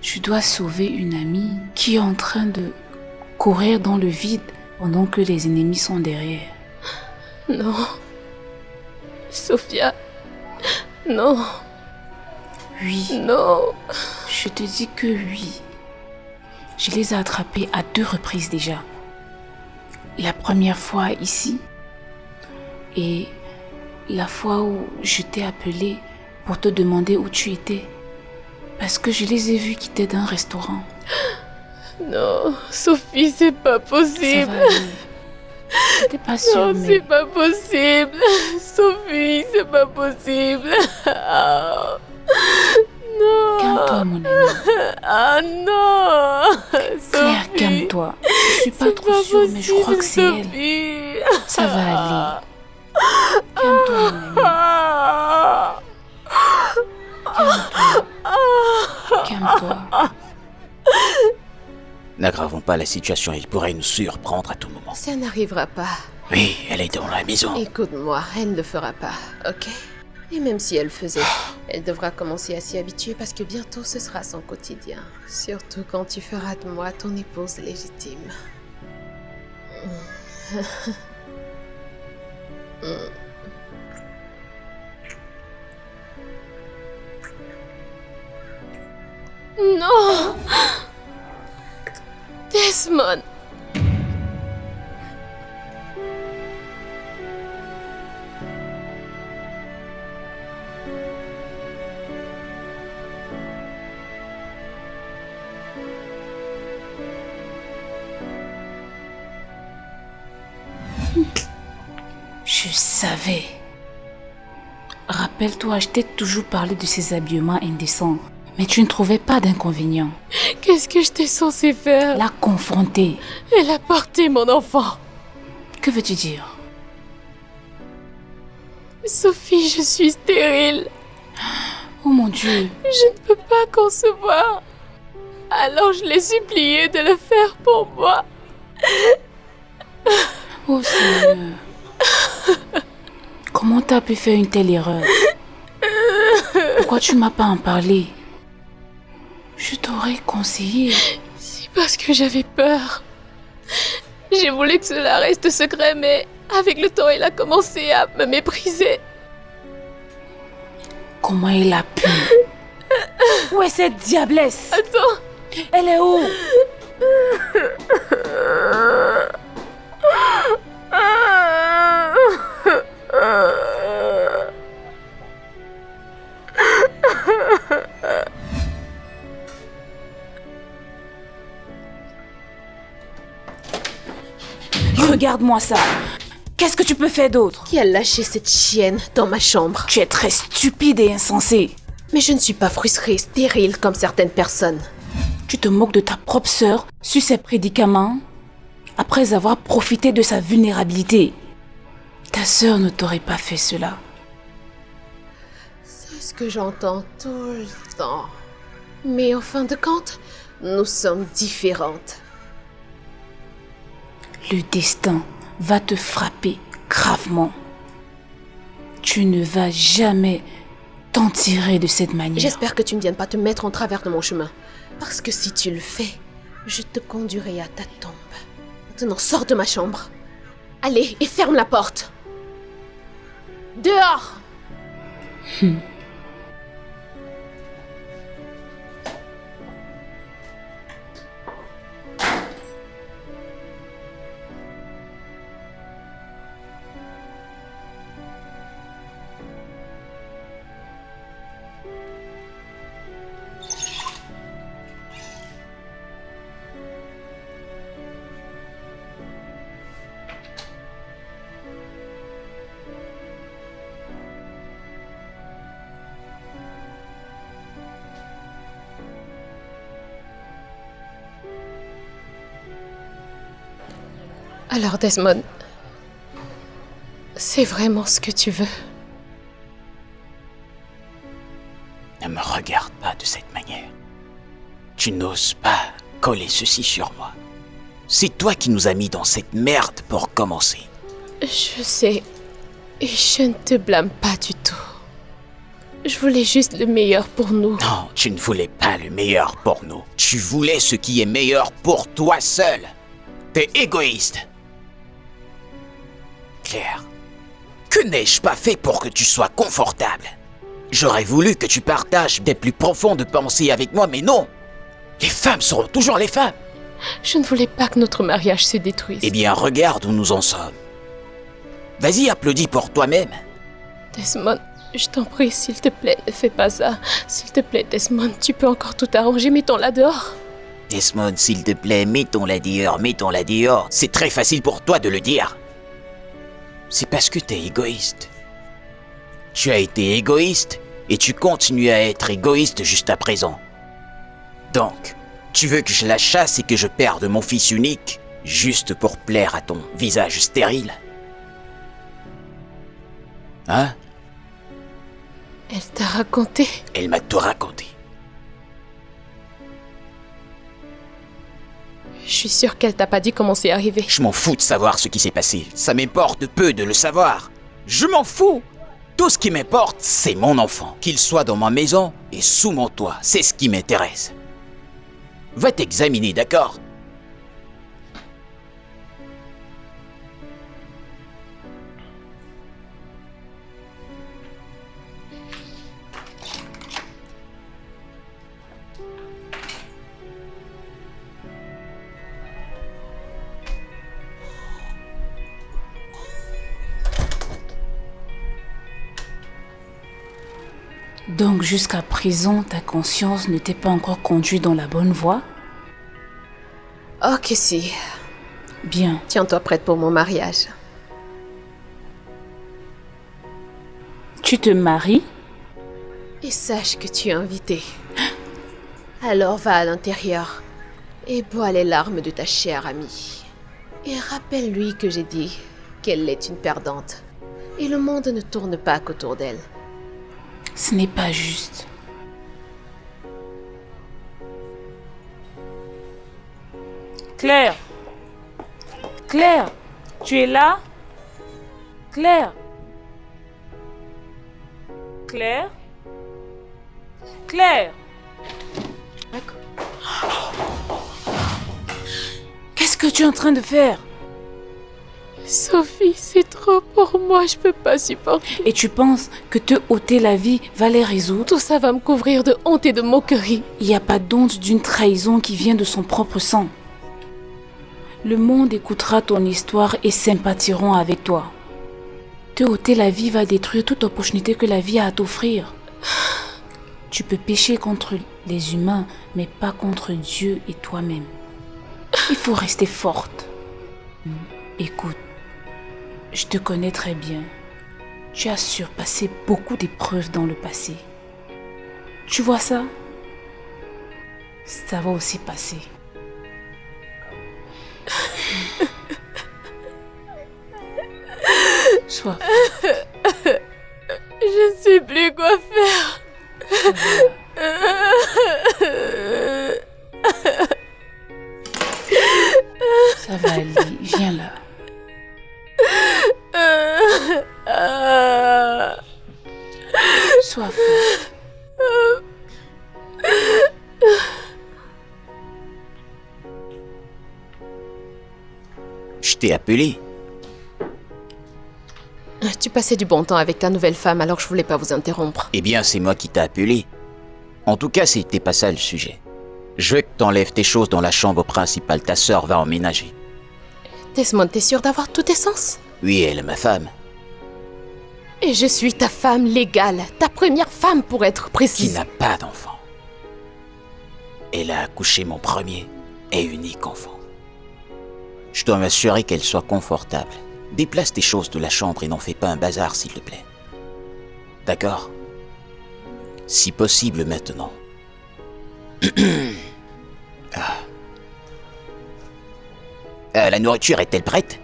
je dois sauver une amie qui est en train de courir dans le vide pendant que les ennemis sont derrière. Non. Sophia. Non. Oui. Non. Je te dis que oui. Je les ai attrapés à 2 reprises déjà. La première fois ici et la fois où je t'ai appelé pour te demander où tu étais. Parce que je les ai vus quitter d'un restaurant. Non, Sophie, c'est pas possible. Ça va aller. J'étais pas sûre, Non, mais... c'est pas possible. Sophie, c'est pas possible. Ah. Non. Calme-toi, mon ami. Ah non. Claire, Sophie. calme-toi. Je suis pas C'est trop sûre, mais je crois que c'est elle. Sophie. Ça va aller. Calme-toi, mon ami. Ah. Calme-toi. Calme-toi. N'aggravons pas la situation, il pourrait nous surprendre à tout moment. Ça n'arrivera pas. Oui, elle est dans la maison. Écoute-moi, elle ne le fera pas, ok? Et même si elle le faisait, elle devra commencer à s'y habituer parce que bientôt ce sera son quotidien. Surtout quand tu feras de moi ton épouse légitime. Non! Desmond! Je savais. Rappelle-toi, je t'ai toujours parlé de ces habillements indécents. Mais tu ne trouvais pas d'inconvénient. Qu'est-ce que je t'ai censé faire? La confronter. Elle a porté mon enfant. Que veux-tu dire? Sophie, je suis stérile. Oh mon Dieu. Je ne peux pas concevoir. Alors je l'ai supplié de le faire pour moi. Oh Seigneur. Comment t'as pu faire une telle erreur? Pourquoi tu m'as pas en parlé? Je t'aurais conseillé. C'est parce que j'avais peur. J'ai voulu que cela reste secret, mais avec le temps, il a commencé à me mépriser. Comment il a pu? Où est cette diablesse? Attends. Elle est où? Regarde-moi ça. Qu'est-ce que tu peux faire d'autre? Qui a lâché cette chienne dans ma chambre? Tu es très stupide et insensée. Mais je ne suis pas frustrée, stérile comme certaines personnes. Tu te moques de ta propre sœur sur ses prédicaments après avoir profité de sa vulnérabilité. Ta sœur ne t'aurait pas fait cela. C'est ce que j'entends tout le temps. Mais en fin de compte, nous sommes différentes. Le destin va te frapper gravement. Tu ne vas jamais t'en tirer de cette manière. J'espère que tu ne viennes pas te mettre en travers de mon chemin. Parce que si tu le fais, je te conduirai à ta tombe. Maintenant, sors de ma chambre. Allez, et ferme la porte. Dehors! Alors, Desmond, C'est vraiment ce que tu veux. Ne me regarde pas de cette manière. Tu n'oses pas coller ceci sur moi. C'est toi qui nous as mis dans cette merde pour commencer. Je sais. Et je ne te blâme pas du tout. Je voulais juste le meilleur pour nous. Non, tu ne voulais pas le meilleur pour nous. Tu voulais ce qui est meilleur pour toi seul. T'es égoïste. Claire, que n'ai-je pas fait pour que tu sois confortable? J'aurais voulu que tu partages tes plus profondes pensées avec moi, mais non. Les femmes seront toujours les femmes. Je ne voulais pas que notre mariage se détruise. Eh bien, regarde où nous en sommes. Vas-y, applaudis pour toi-même. Desmond, je t'en prie, s'il te plaît, ne fais pas ça. S'il te plaît, Desmond, tu peux encore tout arranger, mettons-la dehors. Desmond, s'il te plaît, mettons-la dehors, mettons-la dehors. C'est très facile pour toi de le dire. C'est parce que t'es égoïste. Tu as été égoïste et tu continues à être égoïste juste à présent. Donc, tu veux que je la chasse et que je perde mon fils unique juste pour plaire à ton visage stérile? Hein? Elle t'a raconté? Elle m'a tout raconté. Je suis sûre qu'elle t'a pas dit comment c'est arrivé. Je m'en fous de savoir ce qui s'est passé. Ça m'importe peu de le savoir. Je m'en fous. Tout ce qui m'importe, c'est mon enfant. Qu'il soit dans ma maison et sous mon toit. C'est ce qui m'intéresse. Va t'examiner, d'accord? Donc jusqu'à présent, ta conscience ne t'est pas encore conduite dans la bonne voie? Ok, si. Bien. Tiens-toi prête pour mon mariage. Tu te maries? Et sache que tu es invité. Alors va à l'intérieur et bois les larmes de ta chère amie. Et rappelle-lui que j'ai dit qu'elle est une perdante. Et le monde ne tourne pas qu'autour d'elle. Ce n'est pas juste. Claire! Claire! Tu es là? Claire! Claire? Claire! Qu'est-ce que tu es en train de faire? Sophie, c'est trop pour moi, je peux pas supporter. Et tu penses que te ôter la vie va les résoudre? Tout ça va me couvrir de honte et de moquerie. Il n'y a pas d'honte d'une trahison qui vient de son propre sang. Le monde écoutera ton histoire et sympathieront avec toi. Te ôter la vie va détruire toute opportunité que la vie a à t'offrir. Tu peux pécher contre les humains, mais pas contre Dieu et toi-même. Il faut rester forte. Écoute, je te connais très bien. Tu as surpassé beaucoup d'épreuves dans le passé. Tu vois ça? Ça va aussi passer. Sois. Je ne sais plus quoi faire. Ça va aller. Viens là. Sois forte. Je t'ai appelé. Tu passais du bon temps avec ta nouvelle femme, alors je voulais pas vous interrompre. Eh bien, c'est moi qui t'ai appelé. En tout cas, c'était pas ça le sujet. Je veux que t'enlèves tes choses dans la chambre principale. Ta sœur va emménager. Desmond, t'es sûr d'avoir tout tes sens? Oui, elle est ma femme. Et je suis ta femme légale, ta première femme pour être Qui précise. n'a pas d'enfant. Elle a accouché mon premier et unique enfant. Je dois m'assurer qu'elle soit confortable. Déplace tes choses de la chambre et n'en fais pas un bazar, s'il te plaît. D'accord? Si possible maintenant. La nourriture est-elle prête?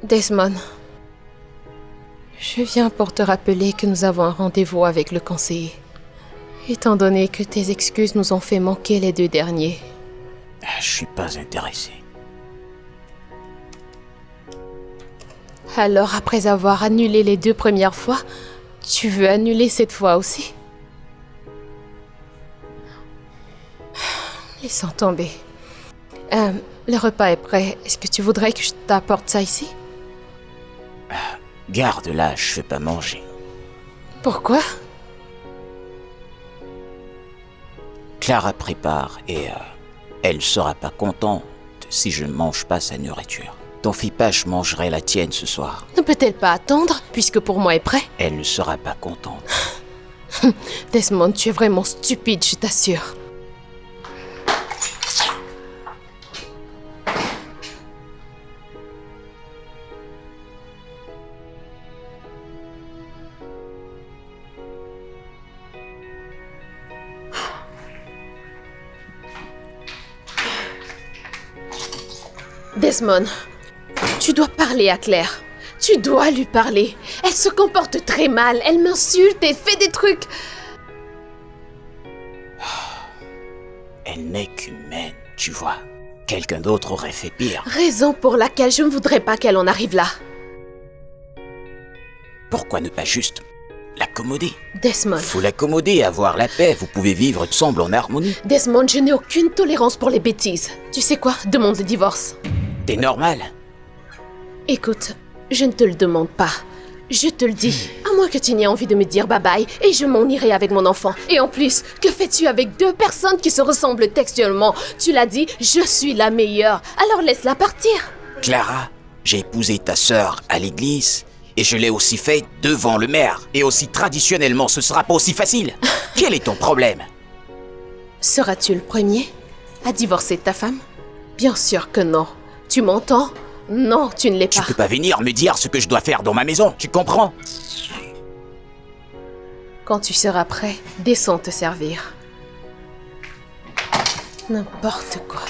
Desmond, je viens pour te rappeler que nous avons un rendez-vous avec le conseiller. Étant donné que tes excuses nous ont fait manquer les 2 derniers. Je suis pas intéressé. Alors, après avoir annulé les 2 premières fois, tu veux annuler cette fois aussi? Laissons tomber. Le repas est prêt. Est-ce que tu voudrais que je t'apporte ça ici? Garde-la, je vais pas manger. Pourquoi? Clara prépare et elle sera pas contente si je ne mange pas sa nourriture. T'en fais pas, je mangerai la tienne ce soir. Ne peut-elle pas attendre, puisque pour moi est prêt? Elle ne sera pas contente. Desmond, tu es vraiment stupide, je t'assure. Desmond, tu dois parler à Claire. Tu dois lui parler. Elle se comporte très mal. Elle m'insulte et fait des trucs. Elle n'est qu'humaine, tu vois. Quelqu'un d'autre aurait fait pire. Raison pour laquelle je ne voudrais pas qu'elle en arrive là. Pourquoi ne pas juste l'accommoder? Desmond. Faut l'accommoder, avoir la paix. Vous pouvez vivre ensemble en harmonie. Desmond, je n'ai aucune tolérance pour les bêtises. Tu sais quoi? Demande le divorce. T'es normal. Écoute, je ne te le demande pas. Je te le dis. À moins que tu n'aies envie de me dire bye-bye et je m'en irai avec mon enfant. Et en plus, que fais-tu avec 2 personnes qui se ressemblent textuellement? Tu l'as dit, je suis la meilleure. Alors laisse-la partir. Clara, j'ai épousé ta sœur à l'église et je l'ai aussi fait devant le maire. Et aussi traditionnellement, ce sera pas aussi facile. Quel est ton problème? Seras-tu le premier à divorcer de ta femme? Bien sûr que non. Tu m'entends? Non, tu ne l'es Tu pas. peux pas venir me dire ce que je dois faire dans ma maison, tu comprends? Quand tu seras prêt, descends te servir. N'importe quoi.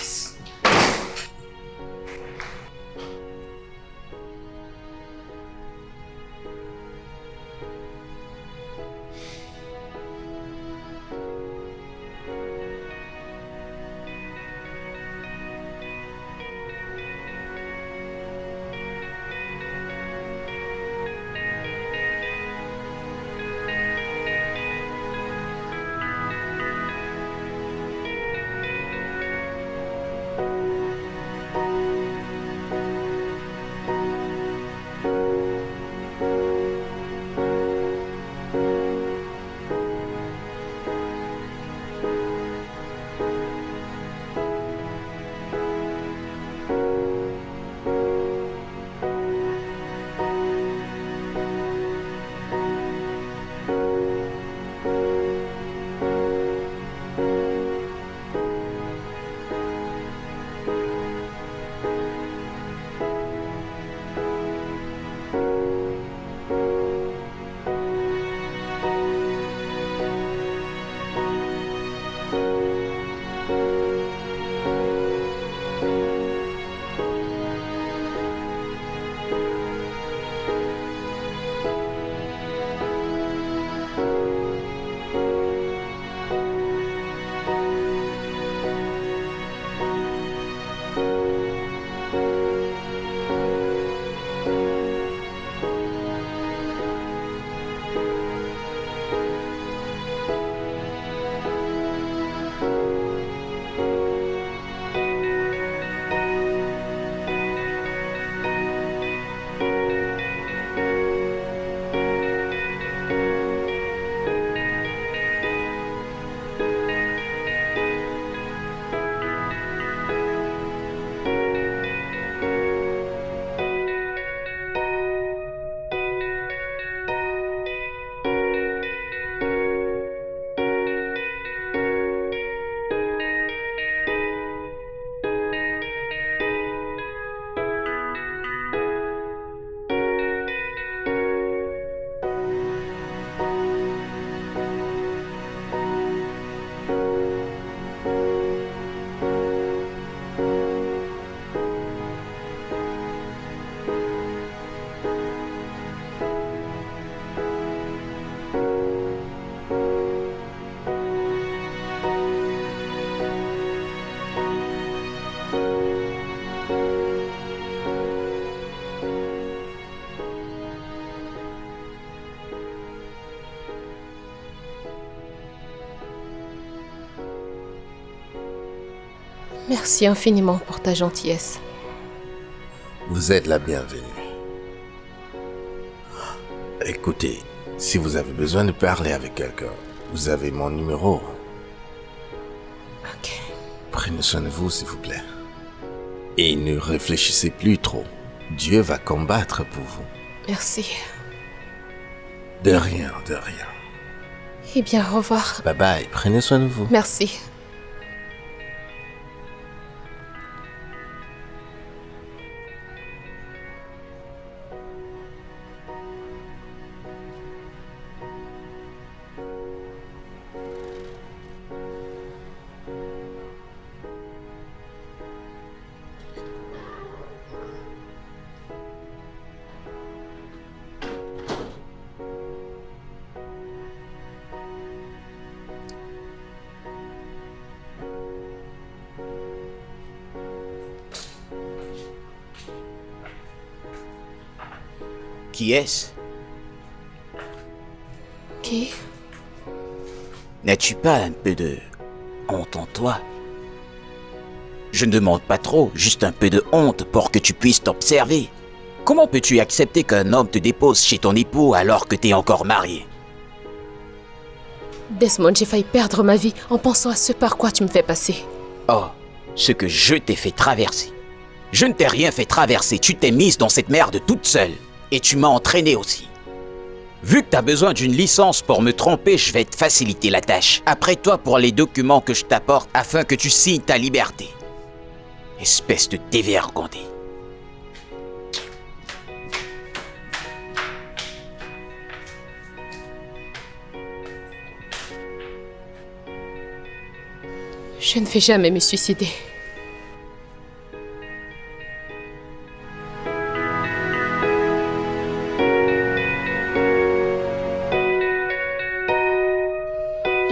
Merci infiniment pour ta gentillesse. Vous êtes la bienvenue. Écoutez, si vous avez besoin de parler avec quelqu'un, vous avez mon numéro. Ok. Prenez soin de vous, s'il vous plaît. Et ne réfléchissez plus trop. Dieu va combattre pour vous. Merci. De rien, de rien. Eh bien, au revoir. Bye bye, prenez soin de vous. Merci. Qui est-ce? Qui? N'as-tu pas un peu de honte en toi? Je ne demande pas trop, juste un peu de honte pour que tu puisses t'observer. Comment peux-tu accepter qu'un homme te dépose chez ton époux alors que t'es encore marié? Desmond, j'ai failli perdre ma vie en pensant à ce par quoi tu me fais passer. Oh, ce que je t'ai fait traverser. Je ne t'ai rien fait traverser, tu t'es mise dans cette merde toute seule. Et tu m'as entraîné aussi. Vu que t'as besoin d'une licence pour me tromper, je vais te faciliter la tâche. Après toi pour les documents que je t'apporte afin que tu signes ta liberté. Espèce de dévergondé. Je ne vais jamais me suicider.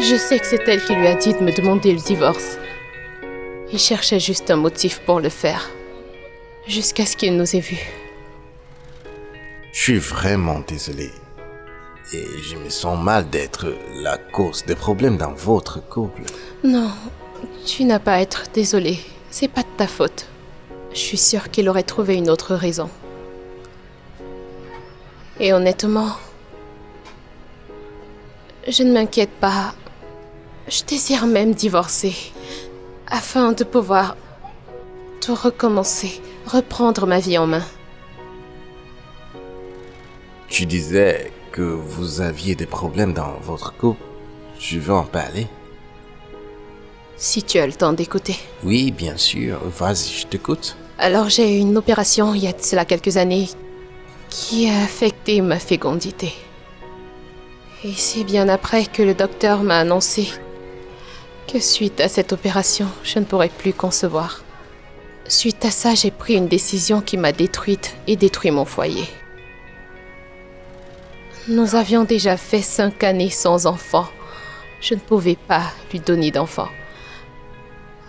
Je sais que c'est elle qui lui a dit de me demander le divorce. Il cherchait juste un motif pour le faire. Jusqu'à ce qu'il nous ait vus. Je suis vraiment désolé. Et je me sens mal d'être la cause des problèmes dans votre couple. Non, tu n'as pas à être désolé. C'est pas de ta faute. Je suis sûre qu'il aurait trouvé une autre raison. Et honnêtement, je ne m'inquiète pas. Je désire même divorcer, afin de pouvoir tout recommencer, reprendre ma vie en main. Tu disais que vous aviez des problèmes dans votre couple. Tu veux en parler? Si tu as le temps d'écouter. Oui, bien sûr. Vas-y, je t'écoute. Alors j'ai eu une opération il y a de cela quelques années qui a affecté ma fécondité. Et c'est bien après que le docteur m'a annoncé que suite à cette opération, je ne pourrais plus concevoir. Suite à ça, j'ai pris une décision qui m'a détruite et détruit mon foyer. Nous avions déjà fait 5 années sans enfant. Je ne pouvais pas lui donner d'enfant.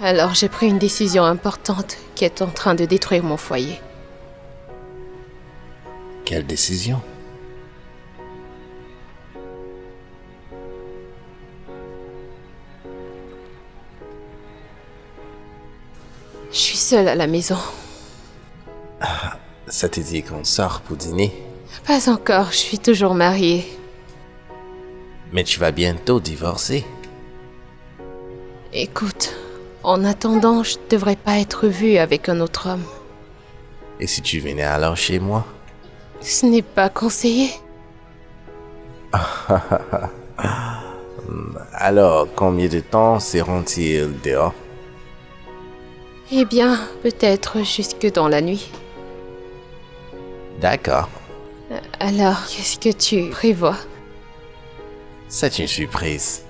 Alors j'ai pris une décision importante qui est en train de détruire mon foyer. Quelle décision? Je suis seule à la maison. Ça te dit qu'on sort pour dîner? Pas encore, je suis toujours mariée. Mais tu vas bientôt divorcer. Écoute, en attendant, je ne devrais pas être vue avec un autre homme. Et si tu venais alors chez moi? Ce n'est pas conseillé. Alors, combien de temps seront-ils dehors? Eh bien, peut-être jusque dans la nuit. D'accord. Alors, qu'est-ce que tu prévois? C'est une surprise.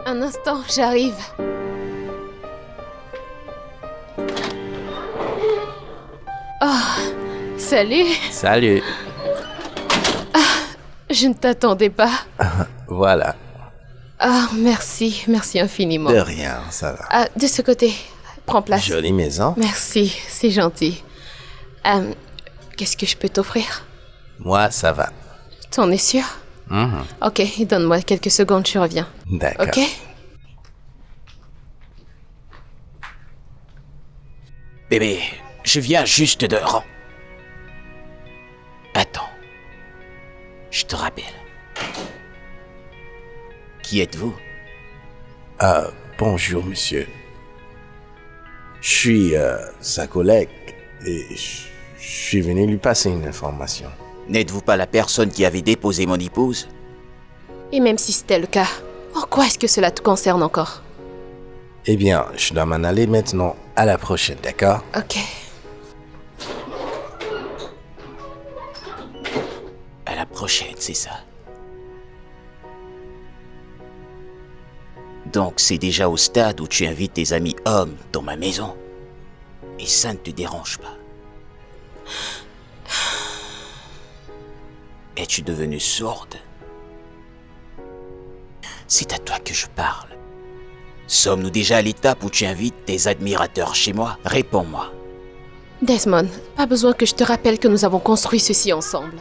Un instant, j'arrive. Salut. Salut. Je ne t'attendais pas. Voilà. Ah, merci. Merci infiniment. De rien, ça va. Ah, de ce côté. Prends place. Jolie maison. Merci, c'est gentil. Qu'est-ce que je peux t'offrir? Moi, ça va. T'en es sûr? Ok, donne-moi quelques secondes, je reviens. D'accord. Ok? Bébé, je viens juste de rang. Attends. Je te rappelle. Qui êtes-vous? Bonjour, monsieur. Je suis sa collègue et je suis venu lui passer une information. N'êtes-vous pas la personne qui avait déposé mon épouse? Et même si c'était le cas, en quoi est-ce que cela te concerne encore? Eh bien, je dois m'en aller maintenant. À la prochaine, d'accord? Ok. À la prochaine, c'est ça. Donc c'est déjà au stade où tu invites tes amis hommes dans ma maison. Et ça ne te dérange pas. Es-tu devenue sourde? C'est à toi que je parle. Sommes-nous déjà à l'étape où tu invites tes admirateurs chez moi? Réponds-moi. Desmond, pas besoin que je te rappelle que nous avons construit ceci ensemble.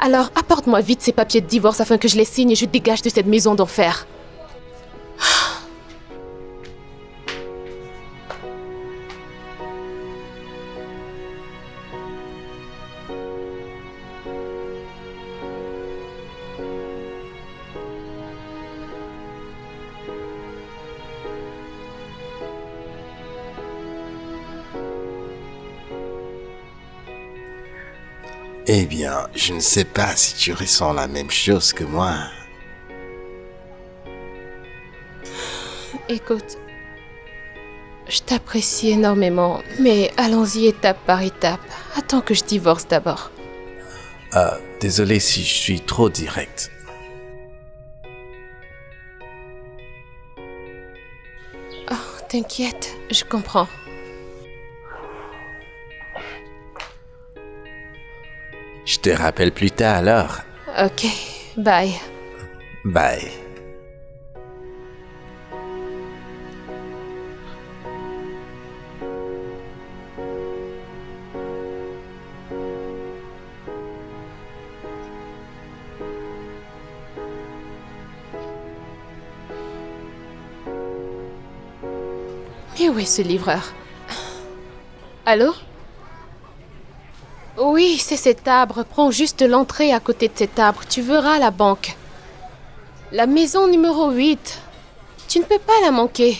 Alors, apporte-moi vite ces papiers de divorce afin que je les signe et je dégage de cette maison d'enfer. Eh bien, je ne sais pas si tu ressens la même chose que moi. Écoute, je t'apprécie énormément, mais allons-y étape par étape. Attends que je divorce d'abord. Désolé si je suis trop direct. Oh, t'inquiète, je comprends. Je te rappelle plus tard alors. Ok, bye. Bye. Mais où est ce livreur? Allô? Oui, c'est cet arbre. Prends juste l'entrée à côté de cet arbre. Tu verras la banque. La maison numéro 8. Tu ne peux pas la manquer.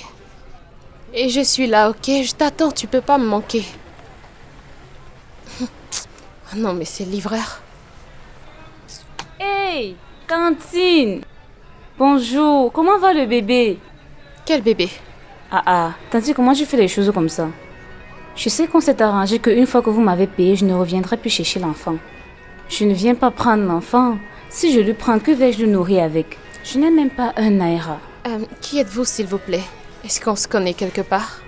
Et je suis là, ok? Je t'attends, tu peux pas me manquer. Oh non, mais c'est le livreur. Hey, Tantine! Bonjour, comment va le bébé? Quel bébé? Tantine, comment tu fais les choses comme ça? Je sais qu'on s'est arrangé qu'une fois que vous m'avez payé, je ne reviendrai plus chercher l'enfant. Je ne viens pas prendre l'enfant. Si je le prends, que vais-je le nourrir avec? Je n'ai même pas un naira. Qui êtes-vous, s'il vous plaît? Est-ce qu'on se connaît quelque part?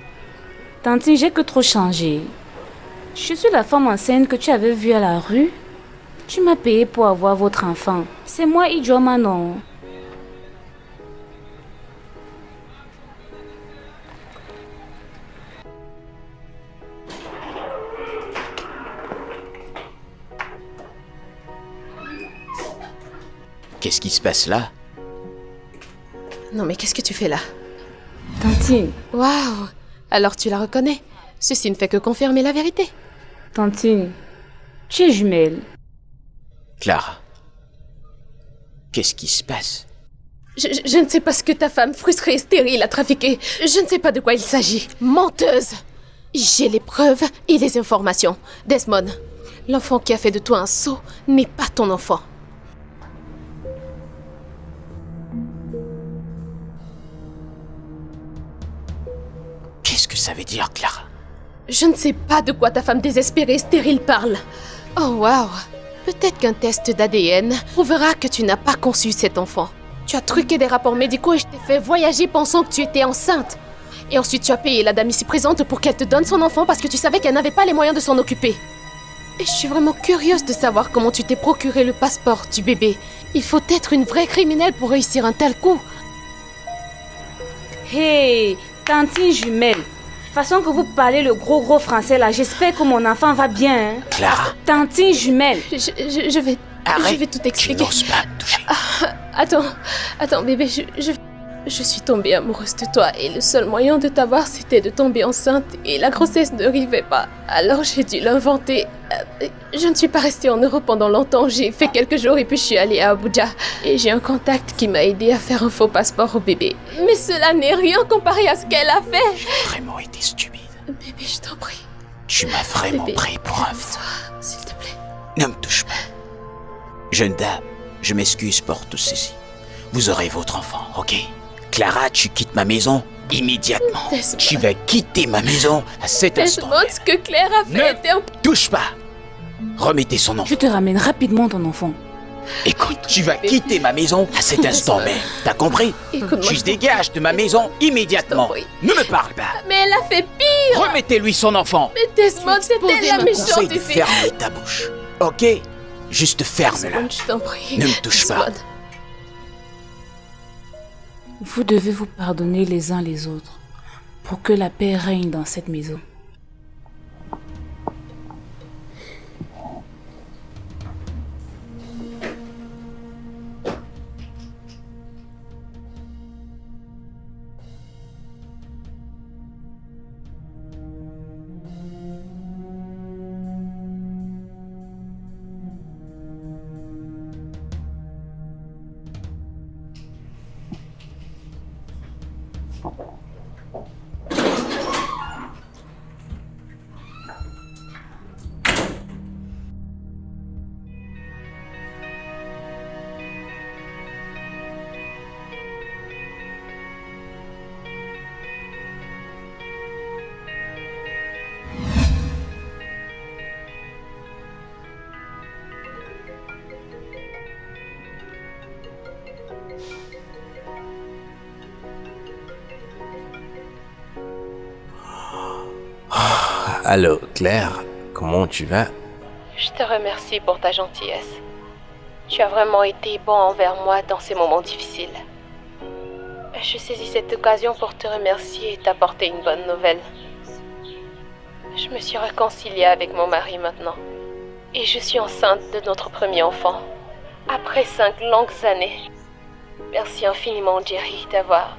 Tantine, j'ai que trop changé. Je suis la femme enceinte que tu avais vue à la rue. Tu m'as payé pour avoir votre enfant. C'est moi, Ijoma, non? Qu'est-ce qui se passe là? Non, mais qu'est-ce que tu fais là? Tantine, Waouh! Alors tu la reconnais? Ceci ne fait que confirmer la vérité. Tantine, tu es jumelle. Clara. Qu'est-ce qui se passe? Je ne sais pas ce que ta femme frustrée et stérile a trafiqué. Je ne sais pas de quoi il s'agit. Menteuse! J'ai les preuves et les informations. Desmond, l'enfant qui a fait de toi un sot n'est pas ton enfant. Qu'est-ce que ça veut dire, Clara? Je ne sais pas de quoi ta femme désespérée et stérile parle. Oh waouh! Peut-être qu'un test d'ADN prouvera que tu n'as pas conçu cet enfant. Tu as truqué des rapports médicaux et je t'ai fait voyager pensant que tu étais enceinte. Et ensuite tu as payé la dame ici présente pour qu'elle te donne son enfant parce que tu savais qu'elle n'avait pas les moyens de s'en occuper. Et je suis vraiment curieuse de savoir comment tu t'es procuré le passeport du bébé. Il faut être une vraie criminelle pour réussir un tel coup. Hey, tantine jumelle. Façon que vous parlez le gros français là, j'espère que mon enfant va bien. Hein? Clara, Tantine jumelle. Je vais arrête. tout Tu expliquer. n'oses pas me toucher. Attends bébé, je suis tombée amoureuse de toi et le seul moyen de t'avoir c'était de tomber enceinte et la grossesse ne arrivait pas. Alors j'ai dû l'inventer. Je ne suis pas restée en Europe pendant longtemps, j'ai fait quelques jours et puis je suis allée à Abuja. Et j'ai un contact qui m'a aidé à faire un faux passeport au bébé. Mais cela n'est rien comparé à ce qu'elle a fait. J'ai vraiment été stupide. Bébé, je t'en prie. Tu m'as vraiment Bébé, pris pour un fou. calme-toi, s'il te plaît. Ne me touche pas. Jeune dame, je m'excuse pour tout ceci. Vous aurez votre enfant, ok? Clara, tu quittes ma maison immédiatement. Desmond. Tu vas quitter ma maison à cet instant. Desmond, ce que Claire a fait était un... Touche pas. Remettez son enfant. Je te ramène rapidement ton enfant. Écoute, tu vas quitter ma maison à cet instant même. T'as compris? Écoute-moi, Tu je te t'en dégages de ma maison immédiatement. Je t'en prie. Ne me parle pas. Mais elle a fait pire. Remettez-lui son enfant. Mais Desmond, c'était la Je te méchante conseille de ici. fermer ta bouche. Ok? Juste ferme-la. Desmond, je t'en prie. Ne me touche pas. Desmond. Vous devez vous pardonner les uns les autres pour que la paix règne dans cette maison. Allô, Claire, comment tu vas? Je te remercie pour ta gentillesse. Tu as vraiment été bon envers moi dans ces moments difficiles. Je saisis cette occasion pour te remercier et t'apporter une bonne nouvelle. Je me suis réconciliée avec mon mari maintenant. Et je suis enceinte de notre premier enfant. Après 5 longues années. Merci infiniment, Jerry, d'avoir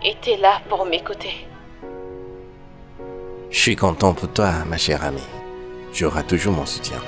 été là pour m'écouter. Je suis content pour toi, ma chère amie. Tu auras toujours mon soutien.